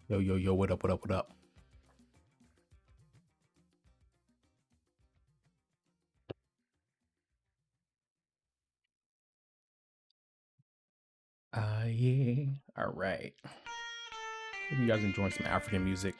Yo, what up, what up, what up? Yeah. All right. Hope you guys enjoying some African music.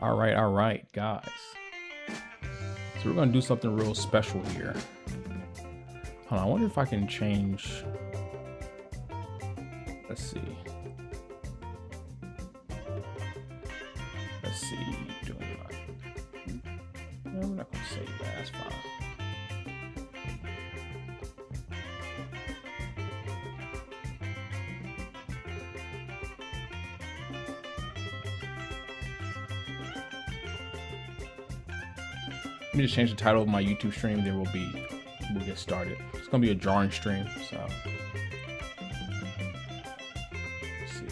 All right, guys. So we're gonna do something real special here. Hold on, I wonder if I can change. Let's see. Doing that. No, I'm not gonna save that. That's fine. Let me just change the title of my YouTube stream, then we'll get started. It's gonna be a drawing stream, so let's see.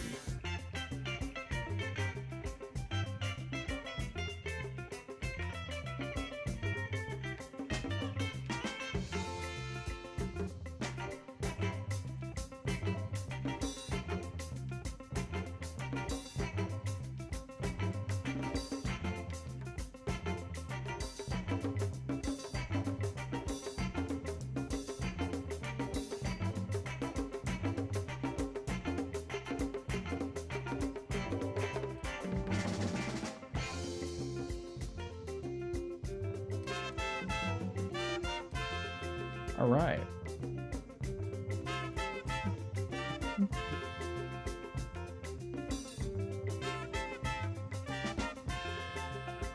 All right.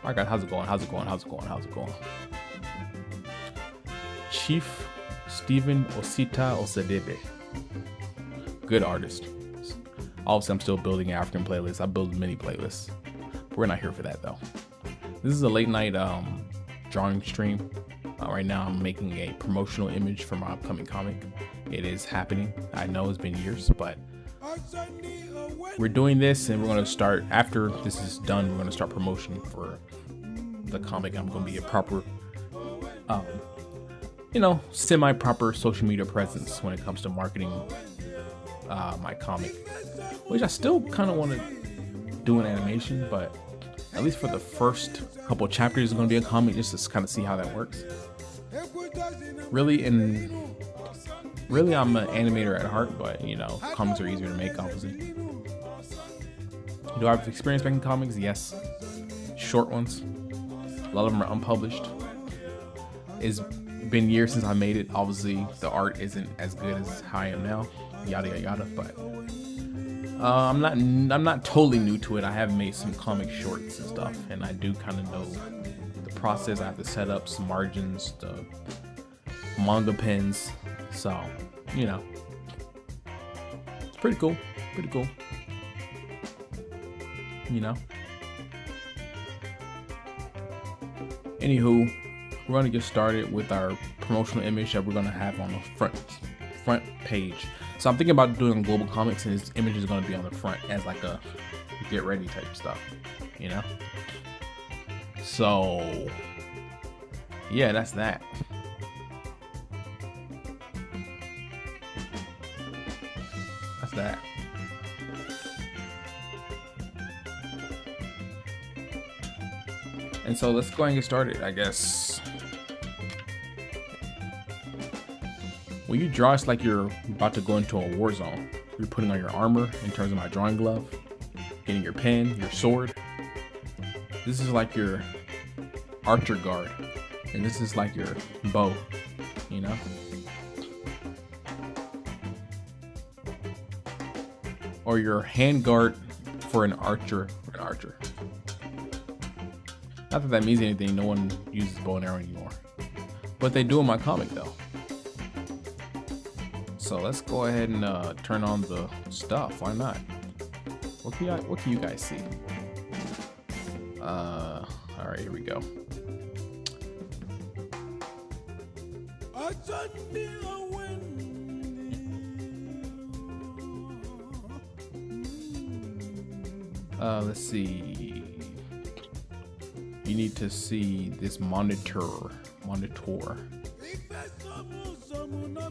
All right, guys, how's it going? Chief Stephen Osita Osadebe. Good artist. Obviously, I'm still building African playlists. I build many playlists. We're not here for that, though. This is a late night drawing stream. Right now, I'm making a promotional image for my upcoming comic. It is happening. I know it's been years, but we're doing this, and we're gonna start after this is done. We're gonna start promotion for the comic. I'm gonna be a proper, semi-proper social media presence when it comes to marketing my comic, which I still kind of want to do an animation, but at least for the first couple chapters, it's gonna be a comic just to kind of see how that works. Really, I'm an animator at heart, but comics are easier to make, obviously. Do I have experience making comics? Yes. Short ones. A lot of them are unpublished. It's been years since I made it. Obviously, the art isn't as good as how I am now. Yada yada yada. But I'm not totally new to it. I have made some comic shorts and stuff, and I do kind of know the process. I have to set up some margins, the manga pens. So, it's pretty cool. Pretty cool. Anywho, we're gonna get started with our promotional image that we're gonna have on the front page. So I'm thinking about doing global comics, and this image is gonna be on the front as like a get ready type stuff, So yeah, that's that. That's that. And so let's go ahead and get started, I guess. When you draw, it's like you're about to go into a war zone. You're putting on your armor in terms of my drawing glove, getting your pen, your sword. This is like your archer guard, and this is like your bow, or your hand guard for an archer. Not that that means anything, no one uses bow and arrow anymore. But they do in my comic though. So let's go ahead and turn on the stuff, why not? What can you guys see? Alright, here we go. Let's see. You need to see this monitor.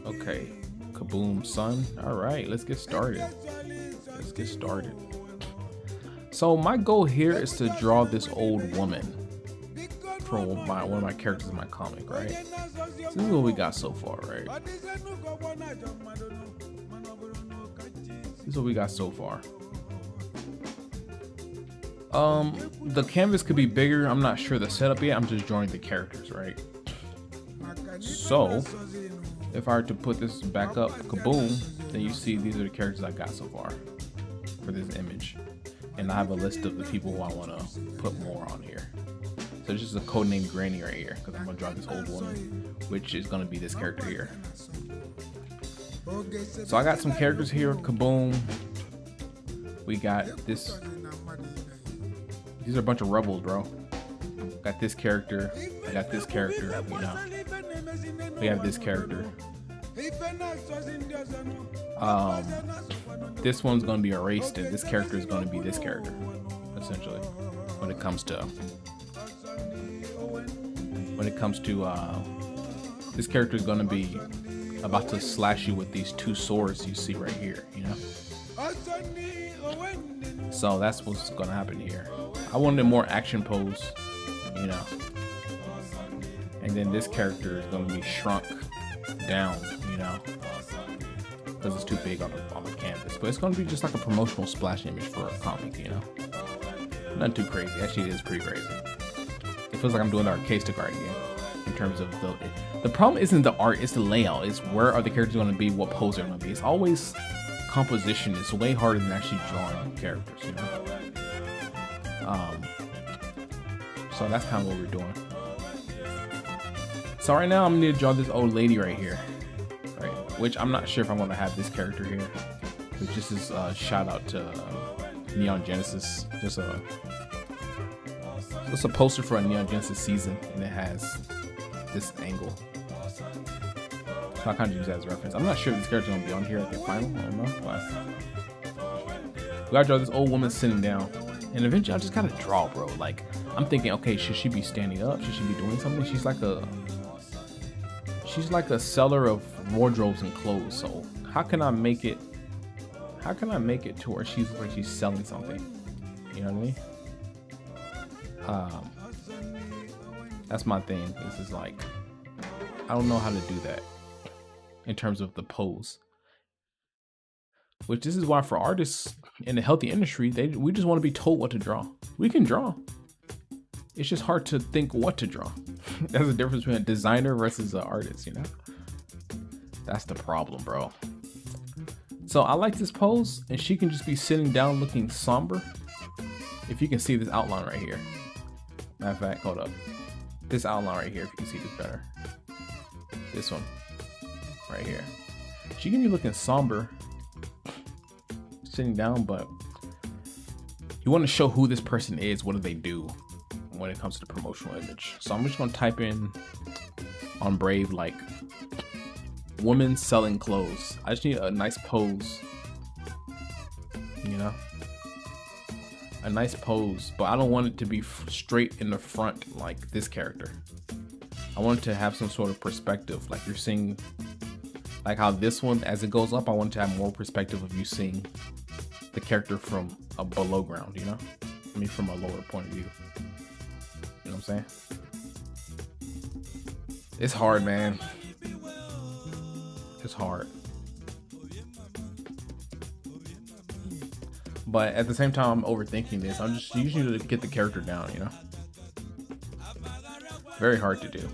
Okay, kaboom, son. All right, let's get started. So my goal here is to draw this old woman for one of my characters in my comic, right? So this is what we got so far, right? The canvas could be bigger. I'm not sure the setup yet. I'm just drawing the characters, right? So if I were to put this back up, kaboom, then you see these are the characters I got so far for this image. And I have a list of the people who I want to put more on here. So this is a code named Granny right here, because I'm going to draw this old woman, which is going to be this character here. So I got some characters here, kaboom. We got this. These are a bunch of rebels, bro. Got this character. I got this character. We have this character. This one's gonna be erased, and this character is gonna be this character, essentially. When it comes to this character is gonna be about to slash you with these two swords you see right here. So that's what's gonna happen here. I wanted a more action pose, and then this character is gonna be shrunk down, because it's too big on the canvas. But it's gonna be just like a promotional splash image for a comic, Not too crazy. Actually, it is pretty crazy. It feels like I'm doing the artistic art again. In terms of the problem isn't the art, it's the layout. It's where are the characters gonna be, what pose they're gonna be. It's always composition. Is way harder than actually drawing characters, So that's kind of what we're doing. So right now I'm gonna draw this old lady right here, right? Which I'm not sure if I'm gonna have this character here. It's just this shout out to Neon Genesis. It's a poster for a Neon Genesis season, and it has this angle. So I kind of use that as a reference. I'm not sure if this character's gonna be on here at the final. I don't know. But We gotta draw this old woman sitting down. And eventually I just gotta draw, bro. Like, I'm thinking, okay, should she be standing up? Should she be doing something? She's like a seller of wardrobes and clothes. So how can I make it to where she's selling something? You know what I mean? That's my thing. This is like, I don't know how to do that in terms of the pose. Which this is why for artists in the healthy industry, we just want to be told what to draw. We can draw. It's just hard to think what to draw. That's the difference between a designer versus an artist, you know? That's the problem, bro. So I like this pose, and she can just be sitting down looking somber. If you can see this outline right here. Matter of fact, hold up. This outline right here, if you can see this better. This one right here. She can be looking somber, sitting down, but you want to show who this person is. What do they do when it comes to the promotional image? So I'm just going to type in on Brave like woman selling clothes. I just need a nice pose, you know, a nice pose, but I don't want it to be straight in the front like this character. I want it to have some sort of perspective, like you're seeing, like how this one, as it goes up, I want it to have more perspective of you seeing the character from a below ground, you know? I mean, from a lower point of view. You know what I'm saying? It's hard, man. It's hard. But at the same time, I'm overthinking this. I'm just usually to get the character down, you know? Very hard to do.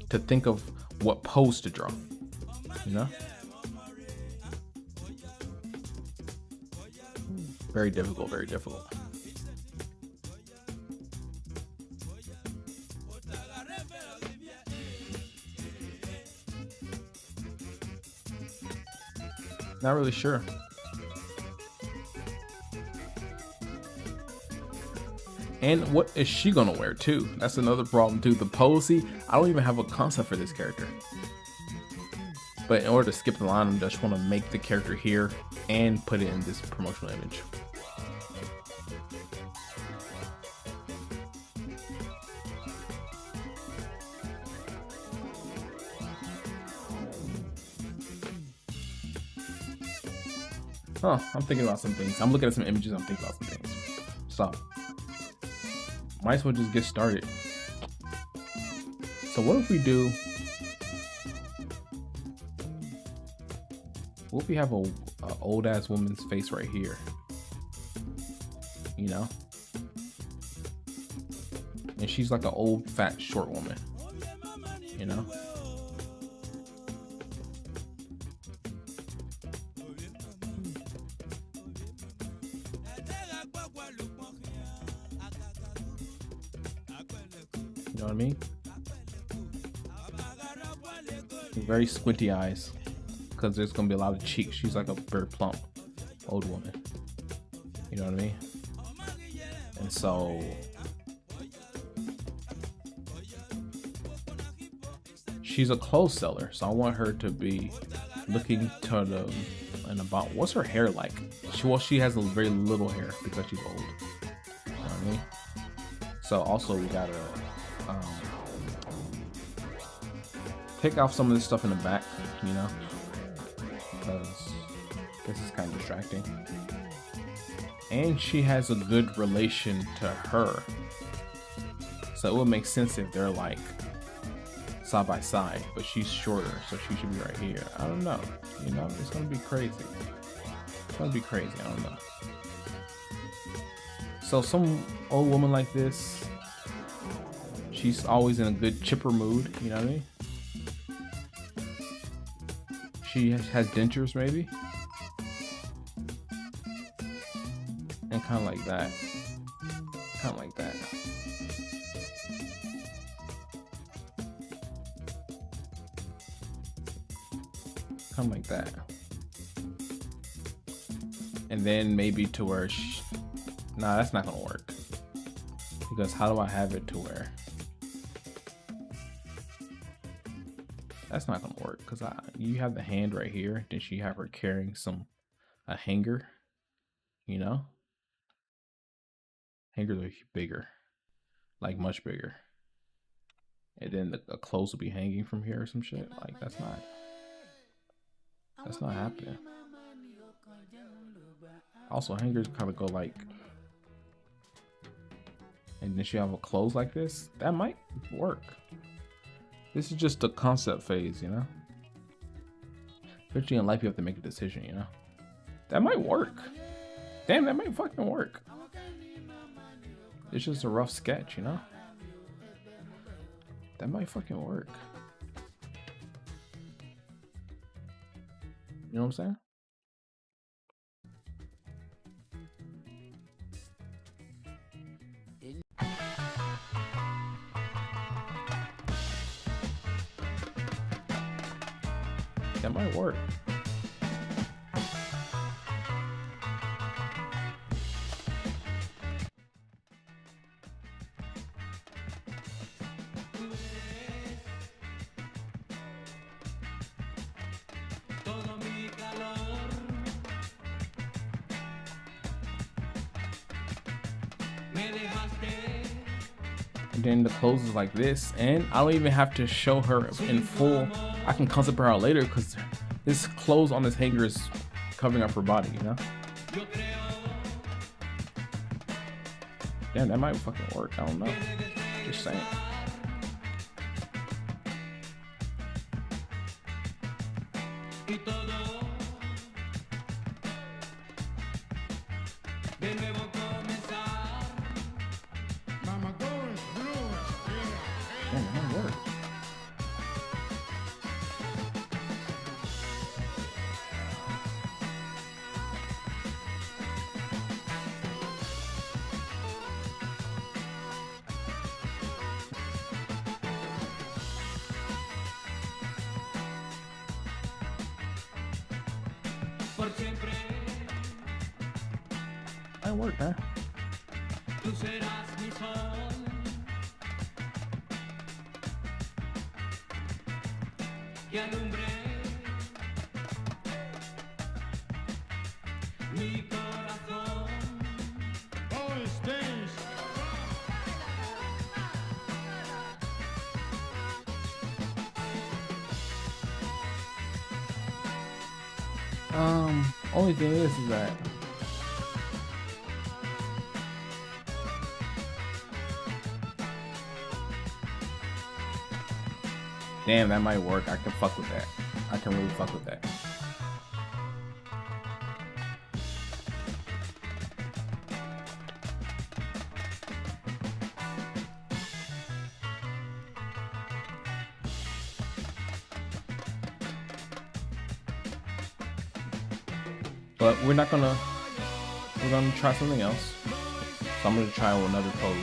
To think of what pose to draw, you know? Very difficult, very difficult. Not really sure. And what is she gonna wear too? That's another problem too. The pose, see, I don't even have a concept for this character. But in order to skip the line, I just want to make the character here and put it in this promotional image. Huh, I'm thinking about some things. I'm looking at some images, I'm thinking about some things. So, might as well just get started. So what if we do, what if we have a old ass woman's face right here? You know? And she's like an old, fat, short woman. You know? You know what I mean? Very squinty eyes, because there's gonna be a lot of cheeks. She's like a very plump old woman. You know what I mean? And so she's a clothes seller, so I want her to be looking to the and about what's her hair like. She has a very little hair because she's old. You know what I mean? So also we gotta take off some of this stuff in the back, you know, because this is kind of distracting. And she has a good relation to her, so it would make sense if they're like side by side, but she's shorter, so she should be right here. I don't know, you know, it's gonna be crazy. It's gonna be crazy. I don't know. So some old woman like this, she's always in a good chipper mood, you know what I mean? She has dentures maybe, and kind of like that, kind of like that. Kind of like that. And then maybe to where nah, that's not gonna work, because how do I have it to where that's not gonna work? Because you have the hand right here, then she have her carrying a hanger. you know? Hangers are bigger, like much bigger. And then the clothes will be hanging from here or some shit. Like that's not happening. Also, hangers kind of go like, and then you have a clothes like this. That might work. This is just the concept phase, you know? Eventually in life, you have to make a decision, you know? That might work. Damn, that might fucking work. It's just a rough sketch, you know? That might fucking work. You know what I'm saying? That might work. And then the clothes is like this, and I don't even have to show her in full. I can concept her out later because this clothes on this hanger is covering up her body, you know? Damn, that might fucking work. I don't know. Just saying. Might work, huh? Only thing is that damn, that might work. I can fuck with that. I can really fuck with that. But we're gonna try something else. So I'm gonna try another pose.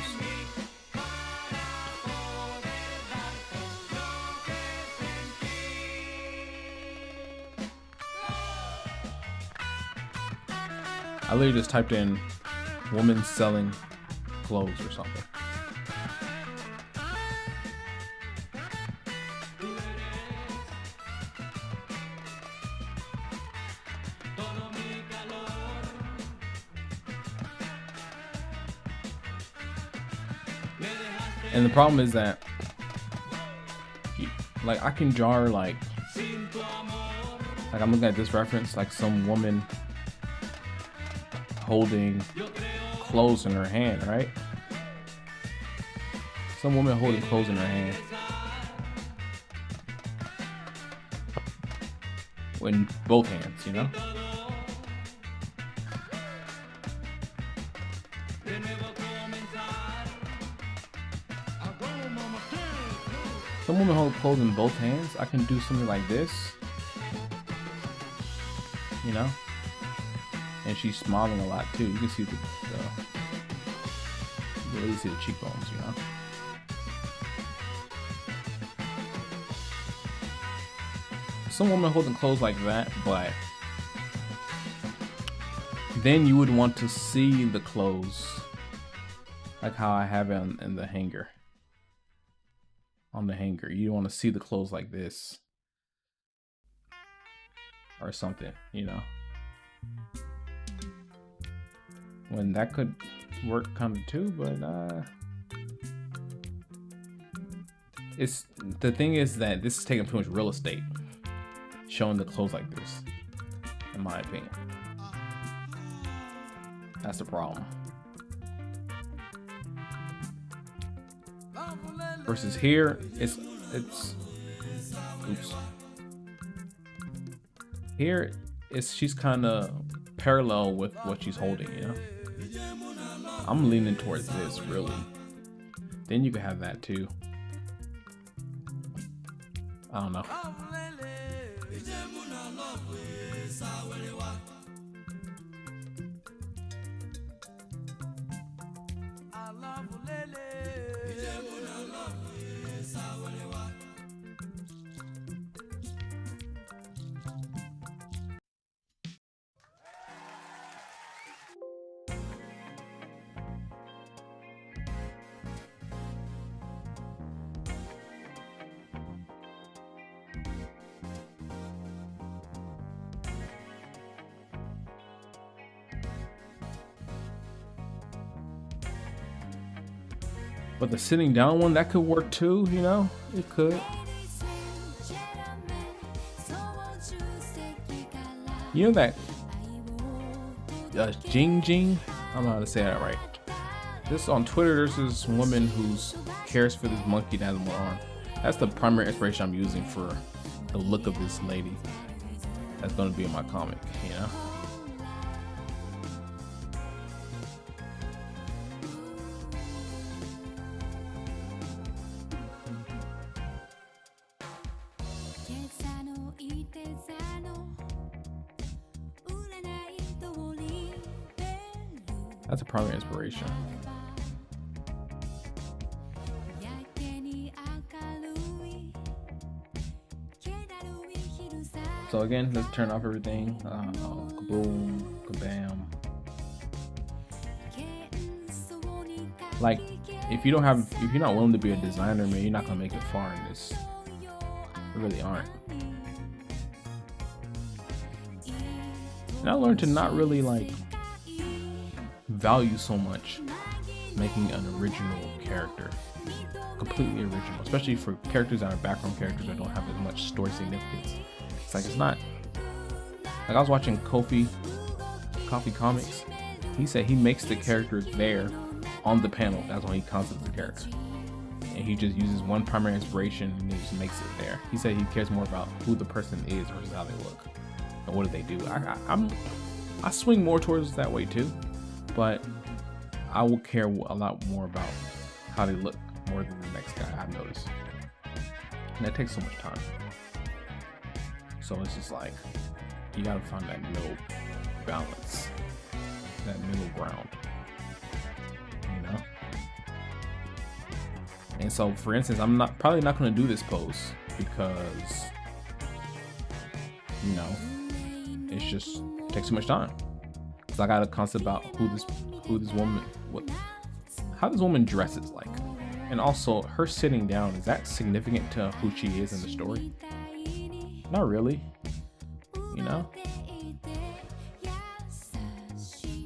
I literally just typed in woman selling clothes or something. And the problem is that, like, I can jar like I'm looking at this reference, like some woman holding clothes in her hand, right? Some woman holding clothes in her hand. In both hands, you know? Some woman hold clothes in both hands. I can do something like this, you know? And she's smiling a lot too. You can see you can really see the cheekbones, you know? Some woman holding clothes like that, but then you would want to see the clothes like how I have it in the hanger. On the hanger, you want to see the clothes like this or something, you know? When that could work kind of too, but it's the thing is that this is taking too much real estate, showing the clothes like this, in my opinion. That's the problem. Versus here, it's oops. Here, she's kind of parallel with what she's holding, you know? I'm leaning towards this, really. Then you can have that too. I don't know. But the sitting down one, that could work too, you know? It could. You know that Jing Jing? I don't know how to say that right. This on Twitter, there's this woman who cares for this monkey that has one arm. That's the primary inspiration I'm using for the look of this lady. That's gonna be in my comic, you know? That's a primary inspiration. So again, let's turn off everything. Kaboom, kabam. Like, if you're not willing to be a designer, man, you're not gonna make it far in this. You really aren't. And I learned to not really like value so much making an original character, completely original, especially for characters that are background characters that don't have as much story significance. It's like, it's not like I was watching Coffee Comics. He said he makes the characters there on the panel. That's when he concepts the character, and he just uses one primary inspiration and he just makes it there. He said he cares more about who the person is versus how they look and what do they do. I swing more towards that way too, but I will care a lot more about how they look more than the next guy, I've noticed. And that takes so much time. So it's just like, you gotta find that middle balance, that middle ground, you know? And so, for instance, I'm probably not gonna do this pose because, you know, it's just takes too much time. Cause I got a concept about how this woman dresses like, and also her sitting down. Is that significant to who she is in the story? Not really, you know.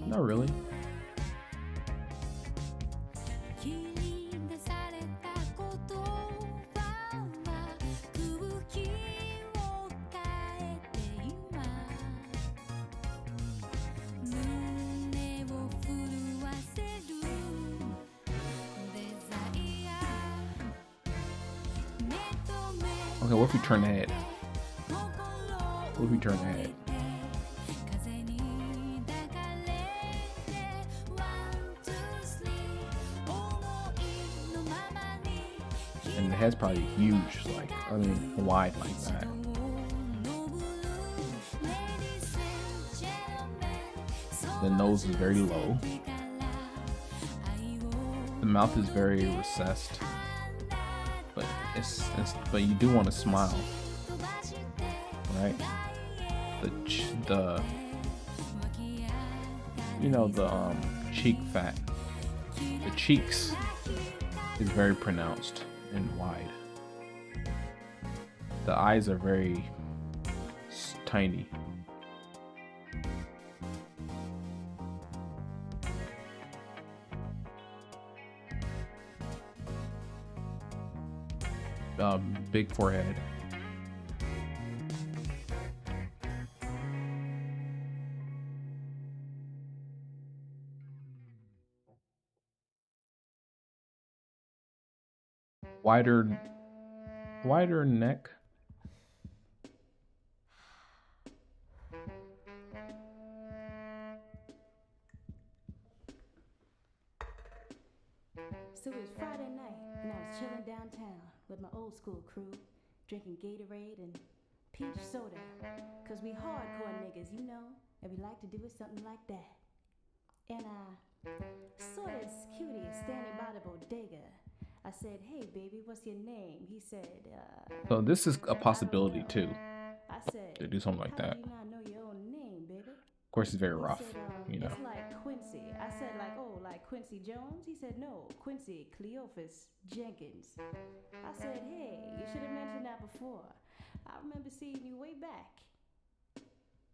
Not really. Okay, what if we turn the head? What if we turn the head? And the head's probably huge, like, I mean, wide like that. The nose is very low. The mouth is very recessed. But you do want to smile, right? The you know, the cheek fat, the cheeks is very pronounced and wide. The eyes are very tiny. big forehead. Wider neck. So it was Friday night, and I was chilling downtown with my old school crew, drinking Gatorade and peach soda. Cause we hardcore niggas, you know, and we like to do it something like that. And I saw this cutie standing by the bodega. I said, hey baby, what's your name? He said, So this is a I don't possibility know. too, I said, to do something like how that. do you not know your own name, baby? Of course, it's very He rough, said, you know. it's like Quincy. I said, like, oh, like Quincy Jones? He said, no, Quincy Cleophas Jenkins. I said, hey, you should have mentioned that before. I remember seeing you way back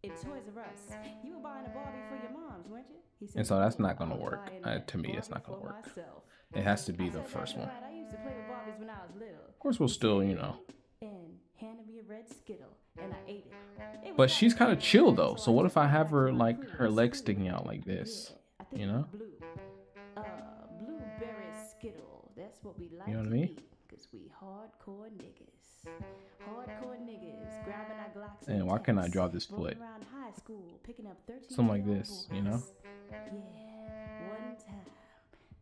in Toys R Us. You were buying a Barbie for your mom's, weren't you? He said, And so that's no, not gonna I was work. buying To me, it's Barbie not gonna for work. myself. It has to be I the said, first that's one. right. I used to play with Barbies when I was little. Of course, we'll He still, said, you know. and handed me a red Skittle, and I ate it. It was But like she's kind of candy, chill though. so So I what took if I it have back to her my like her crib, legs screwed sticking it. out like this? I think You it know? was blue. Blueberry Skittle. That's what we like You know what I to mean? eat, cause we hardcore niggas. Hardcore niggas grabbing our Glocks And and why can't I techs, draw this rolling foot? around high school, picking up 13-year-old Something like this, boys. you know? Yeah, one time,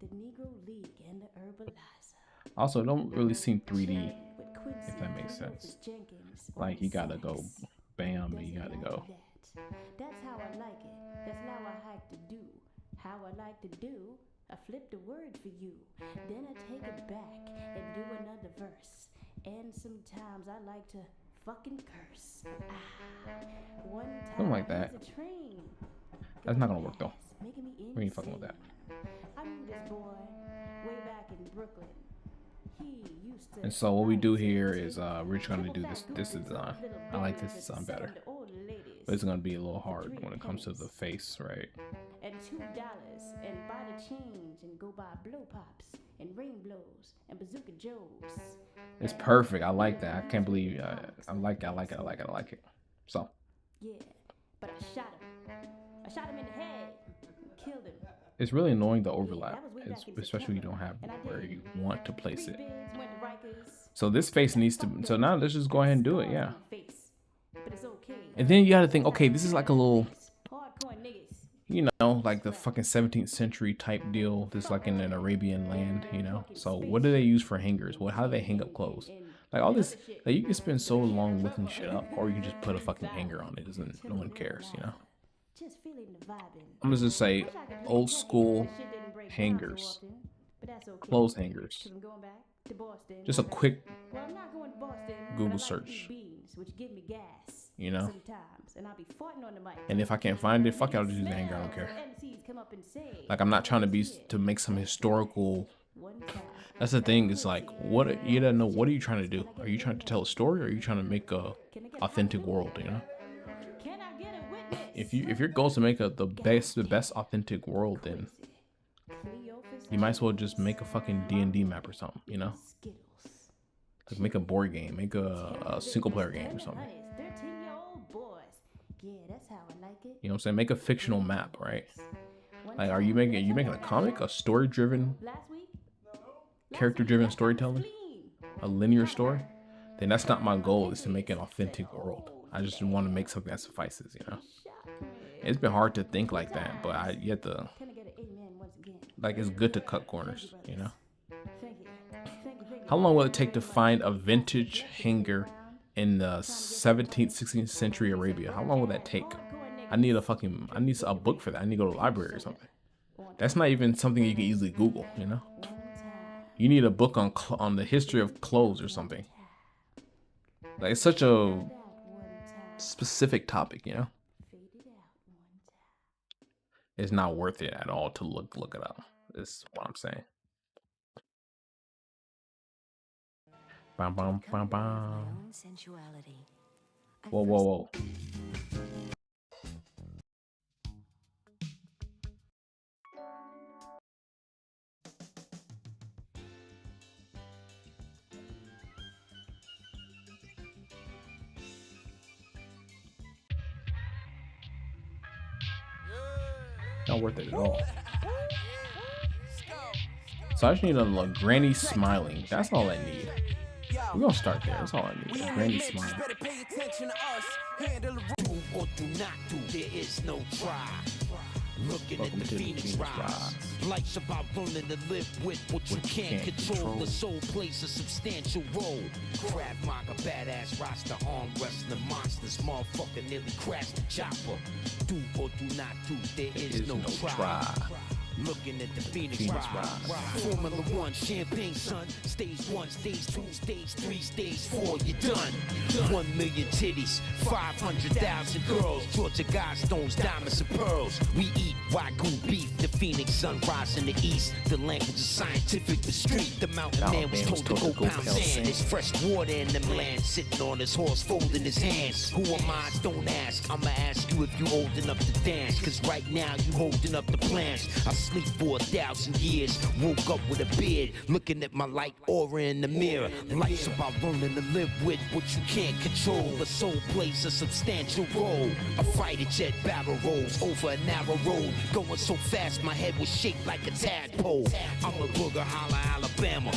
the Negro League and the Herbalizer. Also, it don't really seem 3D, Chilling with Quincy if that makes Cleophas sense. Jenkins on Like you gotta go, sax. bam, Does you it gotta like go. that? That's how I like it. That's how I like to do. How I like to do. I flip the word for you. Then I take it back and do another verse. And sometimes I like to fucking curse. One time Something like that. there's a train. That's not gonna work though. Making me We ain't fucking with that. I knew this boy way back in Brooklyn. He used to. And so what we do here is we're just gonna do this design. I like this design better. But it's gonna be a little hard when it comes to the face, right? And $2 and buy the change and go buy blow pops and ring blows and bazooka joes. It's perfect. I like that. I can't believe I like it. So Yeah, but I shot him. I shot him in the head. Killed him. it's really annoying the overlap, especially when you don't have where you want to place it. So this face needs to. So now let's just go ahead and do it. Yeah. And then you got to think, okay, this is like a little, you know, like the fucking 17th century type deal. This is like in an Arabian land, you know. So what do they use for hangers? How do they hang up clothes? Like all this, like you can spend so long looking shit up, or you can just put a fucking hanger on it. No one cares, you know. I'm gonna just say old school hangers, clothes hangers. Just a quick Google search, you know. And if I can't find it, fuck it, I'll just use a hanger. I don't care. Like I'm not trying to make some historical. That's the thing. It's like what you don't know. What are you trying to do? Are you trying to tell a story, or are you trying to make a authentic world? You know. If your goal is to make the best authentic world, then you might as well just make a fucking D&D map or something, you know? Like make a board game, make a single player game or something. You know what I'm saying? Make a fictional map, right? Like are you making a comic, a story driven, character driven storytelling? A linear story? Then that's not my goal, is to make an authentic world. I just want to make something that suffices, you know? It's been hard to think like that, but you have to, like, it's good to cut corners, you know? How long will it take to find a vintage hanger in the 17th, 16th century Arabia? How long will that take? I need a book for that. I need to go to the library or something. That's not even something you can easily Google, you know? You need a book on the history of clothes or something. Like, it's such a specific topic, you know? It's not worth it at all to look it up. Is what I'm saying. Bam, bam, bam, bam. Whoa, whoa, whoa. Not worth it at all. So I just need a granny smiling. That's all I need. We're gonna start there. That's all I need. Granny smiling. Looking at the Phoenix rise. Life's about learning to live with what you can't control. The soul plays a substantial role. Krav Maga, badass roster, arm wrestling monsters. Motherfucker nearly crashed the chopper. Do or do not do, there is no try. Looking at the Phoenix rise. Formula 1, champagne, son. Stage 1, stage 2, stage 3, stage 4, you're done. 1 million titties, 500,000 girls. Georgia Guidestones, diamonds and pearls. We eat Wagyu beef, the Phoenix sunrise in the east. The language is scientific, the street. The mountain man was told to go pound sand. There's fresh water in them lands. Sitting on his horse, folding his hands. Who am I? Don't ask. I'ma ask you if you old enough to dance. Cause right now you holding up the plans. I sleep for 1,000 years, woke up with a beard, looking at my light aura in the mirror. Life's about learning to live with what you can't control. The soul plays a substantial role. A fighter jet barrel rolls over a narrow road, going so fast my head was shaped like a tadpole. I'm a booger, holla, Alabama.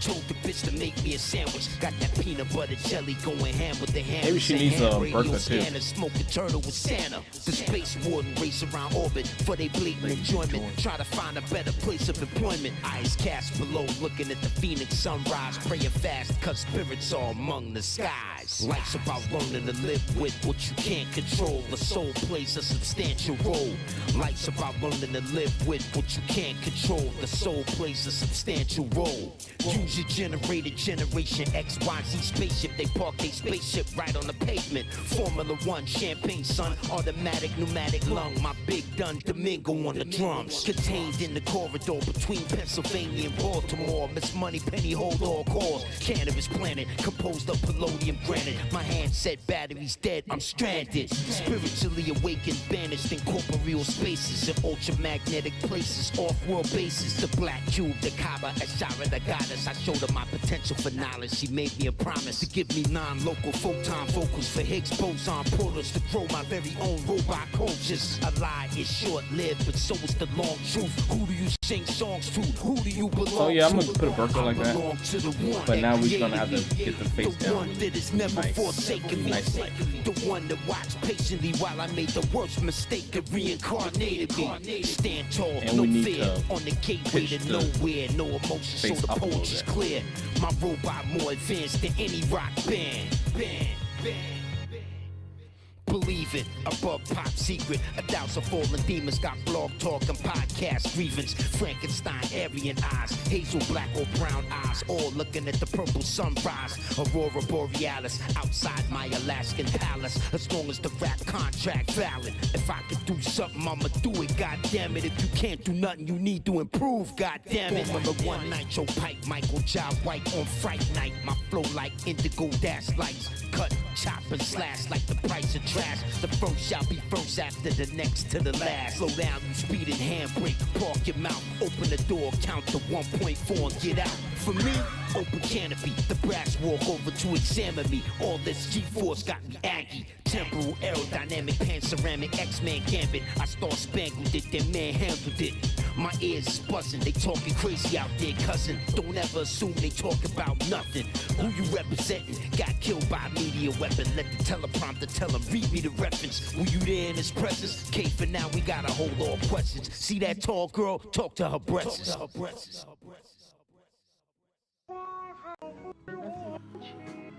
Told the bitch to make me a sandwich. Got that peanut butter jelly going ham with the ham. Maybe she needs a burger too. Smoke a turtle with Santa. The space warden race around orbit for they blatant enjoyment. Try to find a better place of employment. Eyes cast below, looking at the Phoenix sunrise. Praying fast, cause spirits are among the skies. Life's about learning to live with what you can't control. The soul plays a substantial role. Life's about learning to live with what you can't control. The soul plays a substantial role. User generated generation XYZ spaceship. They park their spaceship right on the pavement. Formula 1, champagne, son. Automatic, pneumatic lung. My big dun Domingo on the drums. Contained in the corridor between Pennsylvania and Baltimore. Miss Money Penny hold all calls. Cannabis planet composed of polonium granite. My handset battery's dead. I'm stranded. Spiritually awakened, banished in corporeal spaces. In ultramagnetic places. Off-world bases. The black cube, the Kaaba, Ashara, the goddess. I showed her my potential for knowledge. She made me a promise to give me non-local photon vocals for Higgs boson portals to grow my very own robot coaches. A lie is short-lived, but so is the long truth. Who do you sing songs to? Who do you belong to? Oh yeah, I'm gonna put a burger like that. But now we're gonna have to get the face down. The one that is never forsaken me. The one that watched patiently while I made the worst mistake of reincarnated me. Stand tall, no fear. On the gateway to nowhere, no emotion, so the poetry's clear. My robot more advanced than any rock band. Believe it, above pop secret. 1,000 fallen demons got blog talk and podcast grievance. Frankenstein, Aryan eyes, hazel black or brown eyes, all looking at the purple sunrise. Aurora Borealis, outside my Alaskan palace. As long as the rap contract valid. If I could do something, I'ma do it, goddammit. If you can't do nothing, you need to improve, goddammit. Formula 1 Nitro Pike, Michael Job White on Fright Night. My flow like indigo dash lights. Cut, chop, and slash like the price of trash. The first shall be first after the next to the last. Slow down, you speed and handbrake. Park your mouth, open the door, count to 1.4 and get out. For me, open canopy. The brass walk over to examine me. All this G-force got me aggy. Temporal, aerodynamic, pan-ceramic, X-Man gambit. I star spangled it, then manhandled it. My ears is buzzing, they talking crazy out there, cousin. Don't ever assume they talk about nothing. Who you representing? Got killed by a media weapon. Let the teleprompter tell him, read me the reference. Were you there in his presence? Okay, for now we gotta hold all questions. See that tall girl? Talk to her breasts.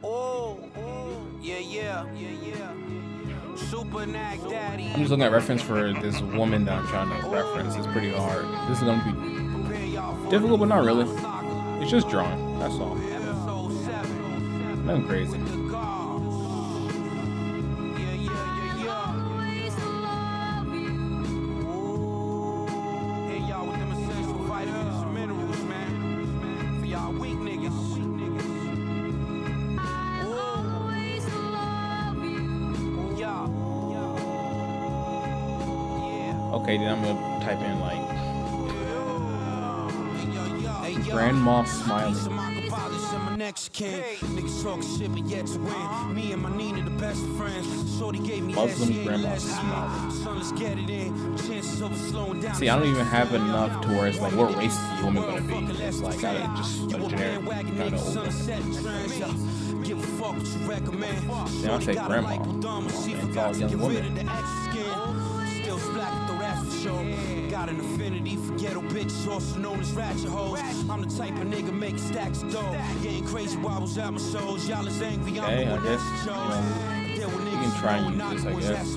Oh, yeah. Super Nag Daddy. I'm just looking at reference for this woman that I'm trying to reference. It's pretty hard. This is gonna be difficult, but not really. It's just drawing. That's all. Nothing crazy. Okay, then I'm gonna type in like Grandma smiling. you can. Niggas talk shit, but yet to win. Me and my Nina, the best of friends. Shorty gave me that Muslim shit. grandma's small. Son, let's get it in. Chances of slowing down. See, I don't even have enough to where it's like, what race is the woman gonna be? It's like, I just a generic kind of old woman. Give a fuck what you recommend. Then I say grandma. It's all young women. Still black, though that's for sure. Got an affinity for ghetto bitches, also known as ratchet hoes. I'm the type of nigga making stacks of dough. Getting crazy wobbles at my shows. Y'all is angry, I'm the one that's chose. You can try and use this, I guess.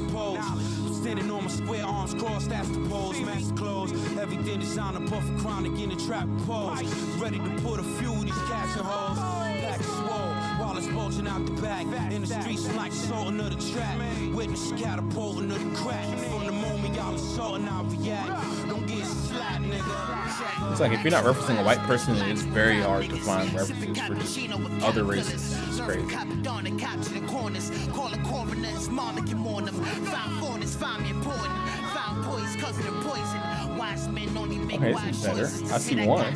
Standing on my square arms crossed, that's the pose. Master clothes, everything designed above for chronic in the trap pose. Ready to put a few of these cats and hoes. Back swole, while it's bulging out the back. In the streets, I'm like assaulting of the trap. Witness catapulting of the crack. From the moment y'all assaulting, I react. Don't get slapped, nigga. It's like if you're not referencing a white person, it's very hard to find references for just other races. It's crazy. Okay, this is better. I see one.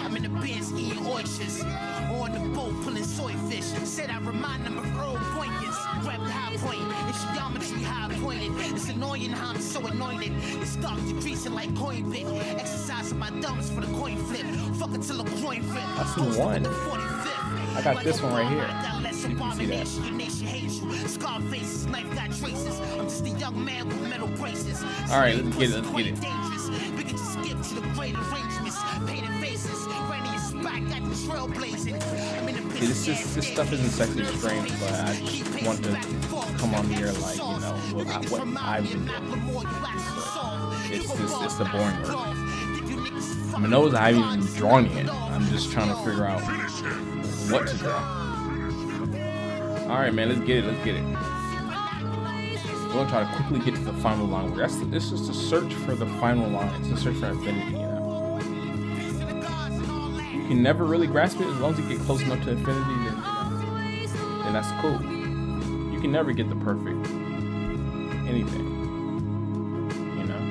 I'm in the bins eating oysters. On the boat pulling soy fish. Said I remind them of Earl Pointers. Grab the high point. It's geometry high pointed. It's annoying how I'm so anointed. It's dark decreasing like coin bit. Exercising my thumbs for the coin flip. Fuck it till a coin flip. I see one. I got this one right here. You can see that. Scarface's knife got traces. I'm just a young man with metal braces. All right, let's get it. Let's get it. We can just skip to the great arrangements. Painted faces. Granny is back at the trailblazing. I'm in the See, this stuff isn't sexually strange, but I just want to come on here like, you know, what I've been doing. It's the boring work. I mean, those I haven't even drawn yet. I'm just trying to figure out what to draw. All right, man, let's get it. Let's get it. We're gonna try to quickly get to the final line. This is the search for the final line. It's the search for infinity. You know, you can never really grasp it as long as you get close enough to infinity. Then that's cool. You can never get the perfect anything. You know.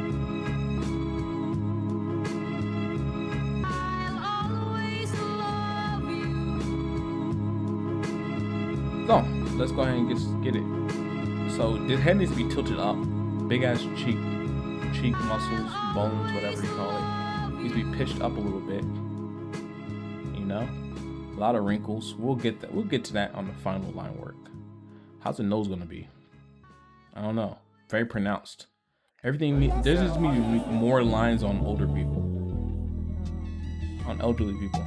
So let's go ahead and get it. So this head needs to be tilted up. Big ass cheek muscles, bones, whatever you call it. Needs to be pitched up a little bit. You know, a lot of wrinkles. We'll get that. We'll get to that on the final line work. How's the nose gonna be? I don't know. Very pronounced. Everything. There's just gonna be more lines on older people. On elderly people.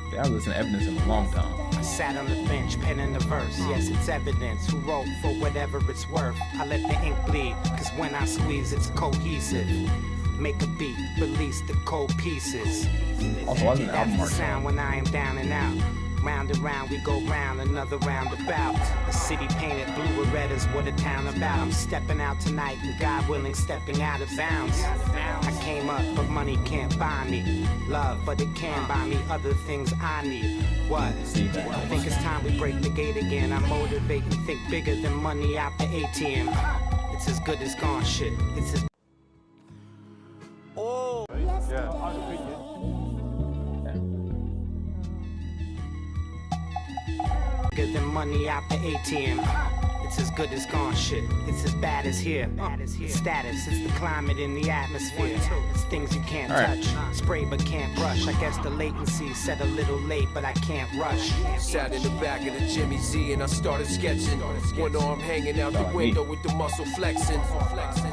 I haven't listened to Evidence in a long time. I sat on the bench, penning the verse. Yes, it's evidence. Who wrote for whatever it's worth? I let the ink bleed, cause when I squeeze, it's cohesive. Make a beat, release the cold pieces. Also, wasn't an album That's art. the sound when I am down and out. Round and round, we go round, another roundabout. A city painted blue with red is what a town about. I'm stepping out tonight, and God willing, stepping out of bounds. I came up, but money can't buy me love, but it can buy me other things I need. What? I think it's time we break the gate again. I motivate and think bigger than money out the ATM. It's as good as gone shit. It's as bigger than money out the ATM. It's as good as gone shit. It's as bad as here. It's status, it's the climate in the atmosphere. It's things you can't touch. Spray but can't brush. I guess the latency said a little late, but I can't rush. Sat in the back of the Jimmy Z and I started sketching. One arm hanging out the window with the muscle flexing.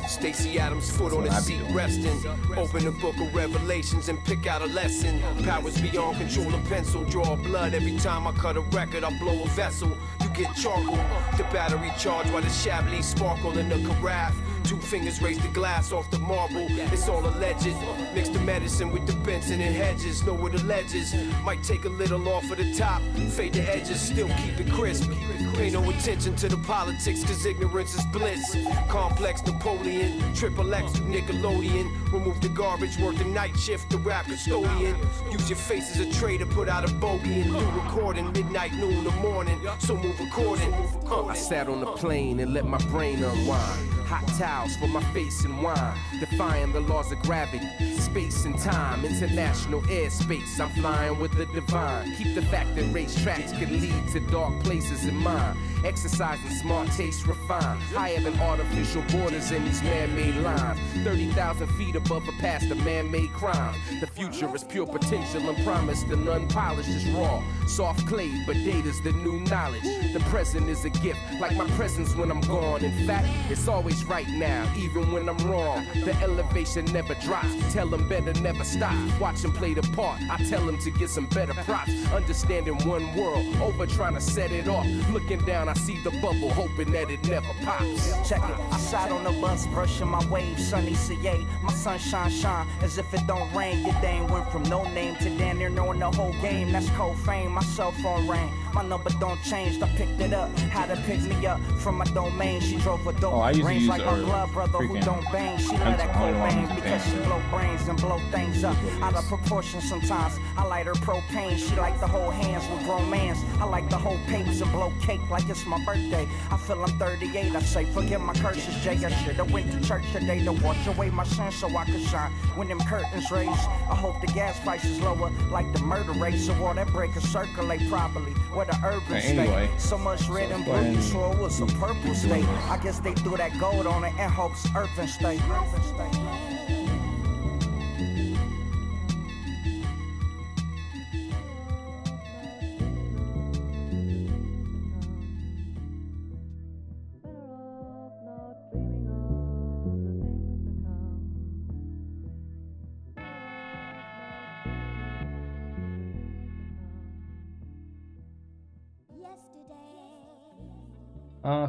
Stacey Adams' foot on his seat resting. Open the book of Revelations and pick out a lesson. Powers beyond control of pencil. Draw blood every time I cut a record. I blow a vessel. You get charcoal. The battery charged while the Chablis sparkle in the carafe. Two fingers raise the glass off the marble. It's all alleged. Mix the medicine with the Benson and Hedges. Know where the ledges. Might take a little off of the top. Fade the edges. Still keep it crisp. Pay no attention to the politics, cause ignorance is bliss. Complex Napoleon. Triple X to Nickelodeon. Remove the garbage. Work the night shift. The rap custodian. Use your face as a trader. Put out a bogey and do recording. Midnight, noon, the morning. So move according. I sat on the plane and let my brain unwind. Hot towels for my face and wine. Defying the laws of gravity, space and time. International airspace, I'm flying with the divine. Keep the fact that racetracks can lead to dark places in mind. Exercising smart taste refined. Higher than artificial borders in these man-made lines. 30,000 feet above a past of man-made crime. The future is pure potential and promise. The unpolished is raw. Soft clay, but data's the new knowledge. The present is a gift, like my presence when I'm gone. In fact, it's always right now, even when I'm wrong. The elevation never drops. Tell them better never stop. Watch them play the part. I tell them to get some better props. Understanding one world, over trying to set it off. Looking down, I see the bubble, hoping that it never pops. Check it, I sat on the bus, brushing my waves, sunny CA, my sunshine shine, as if it don't rain. Your dame went from no name to damn near knowing the whole game. That's cold fame, my cell phone rang. My number don't change, I picked it up. Had to pick me up from my domain. She drove a dope, range like my blood brother who don't bang. She love that cocaine because she blow brains and blow things up out of proportion sometimes. I light her propane, she like to hold hands with grown mans. I like to hold papers and blow cake like it's my birthday. I feel I'm 38, I say forget my curses, Jay. I should've went to church today to wash away my sins so I could shine. When them curtains raise, I hope the gas prices lower like the murder rate. So all that break can circulate properly where the urban anyway, state. So much red and blue, you swore it was a purple state. I guess they threw that gold on it and hopes earthen state.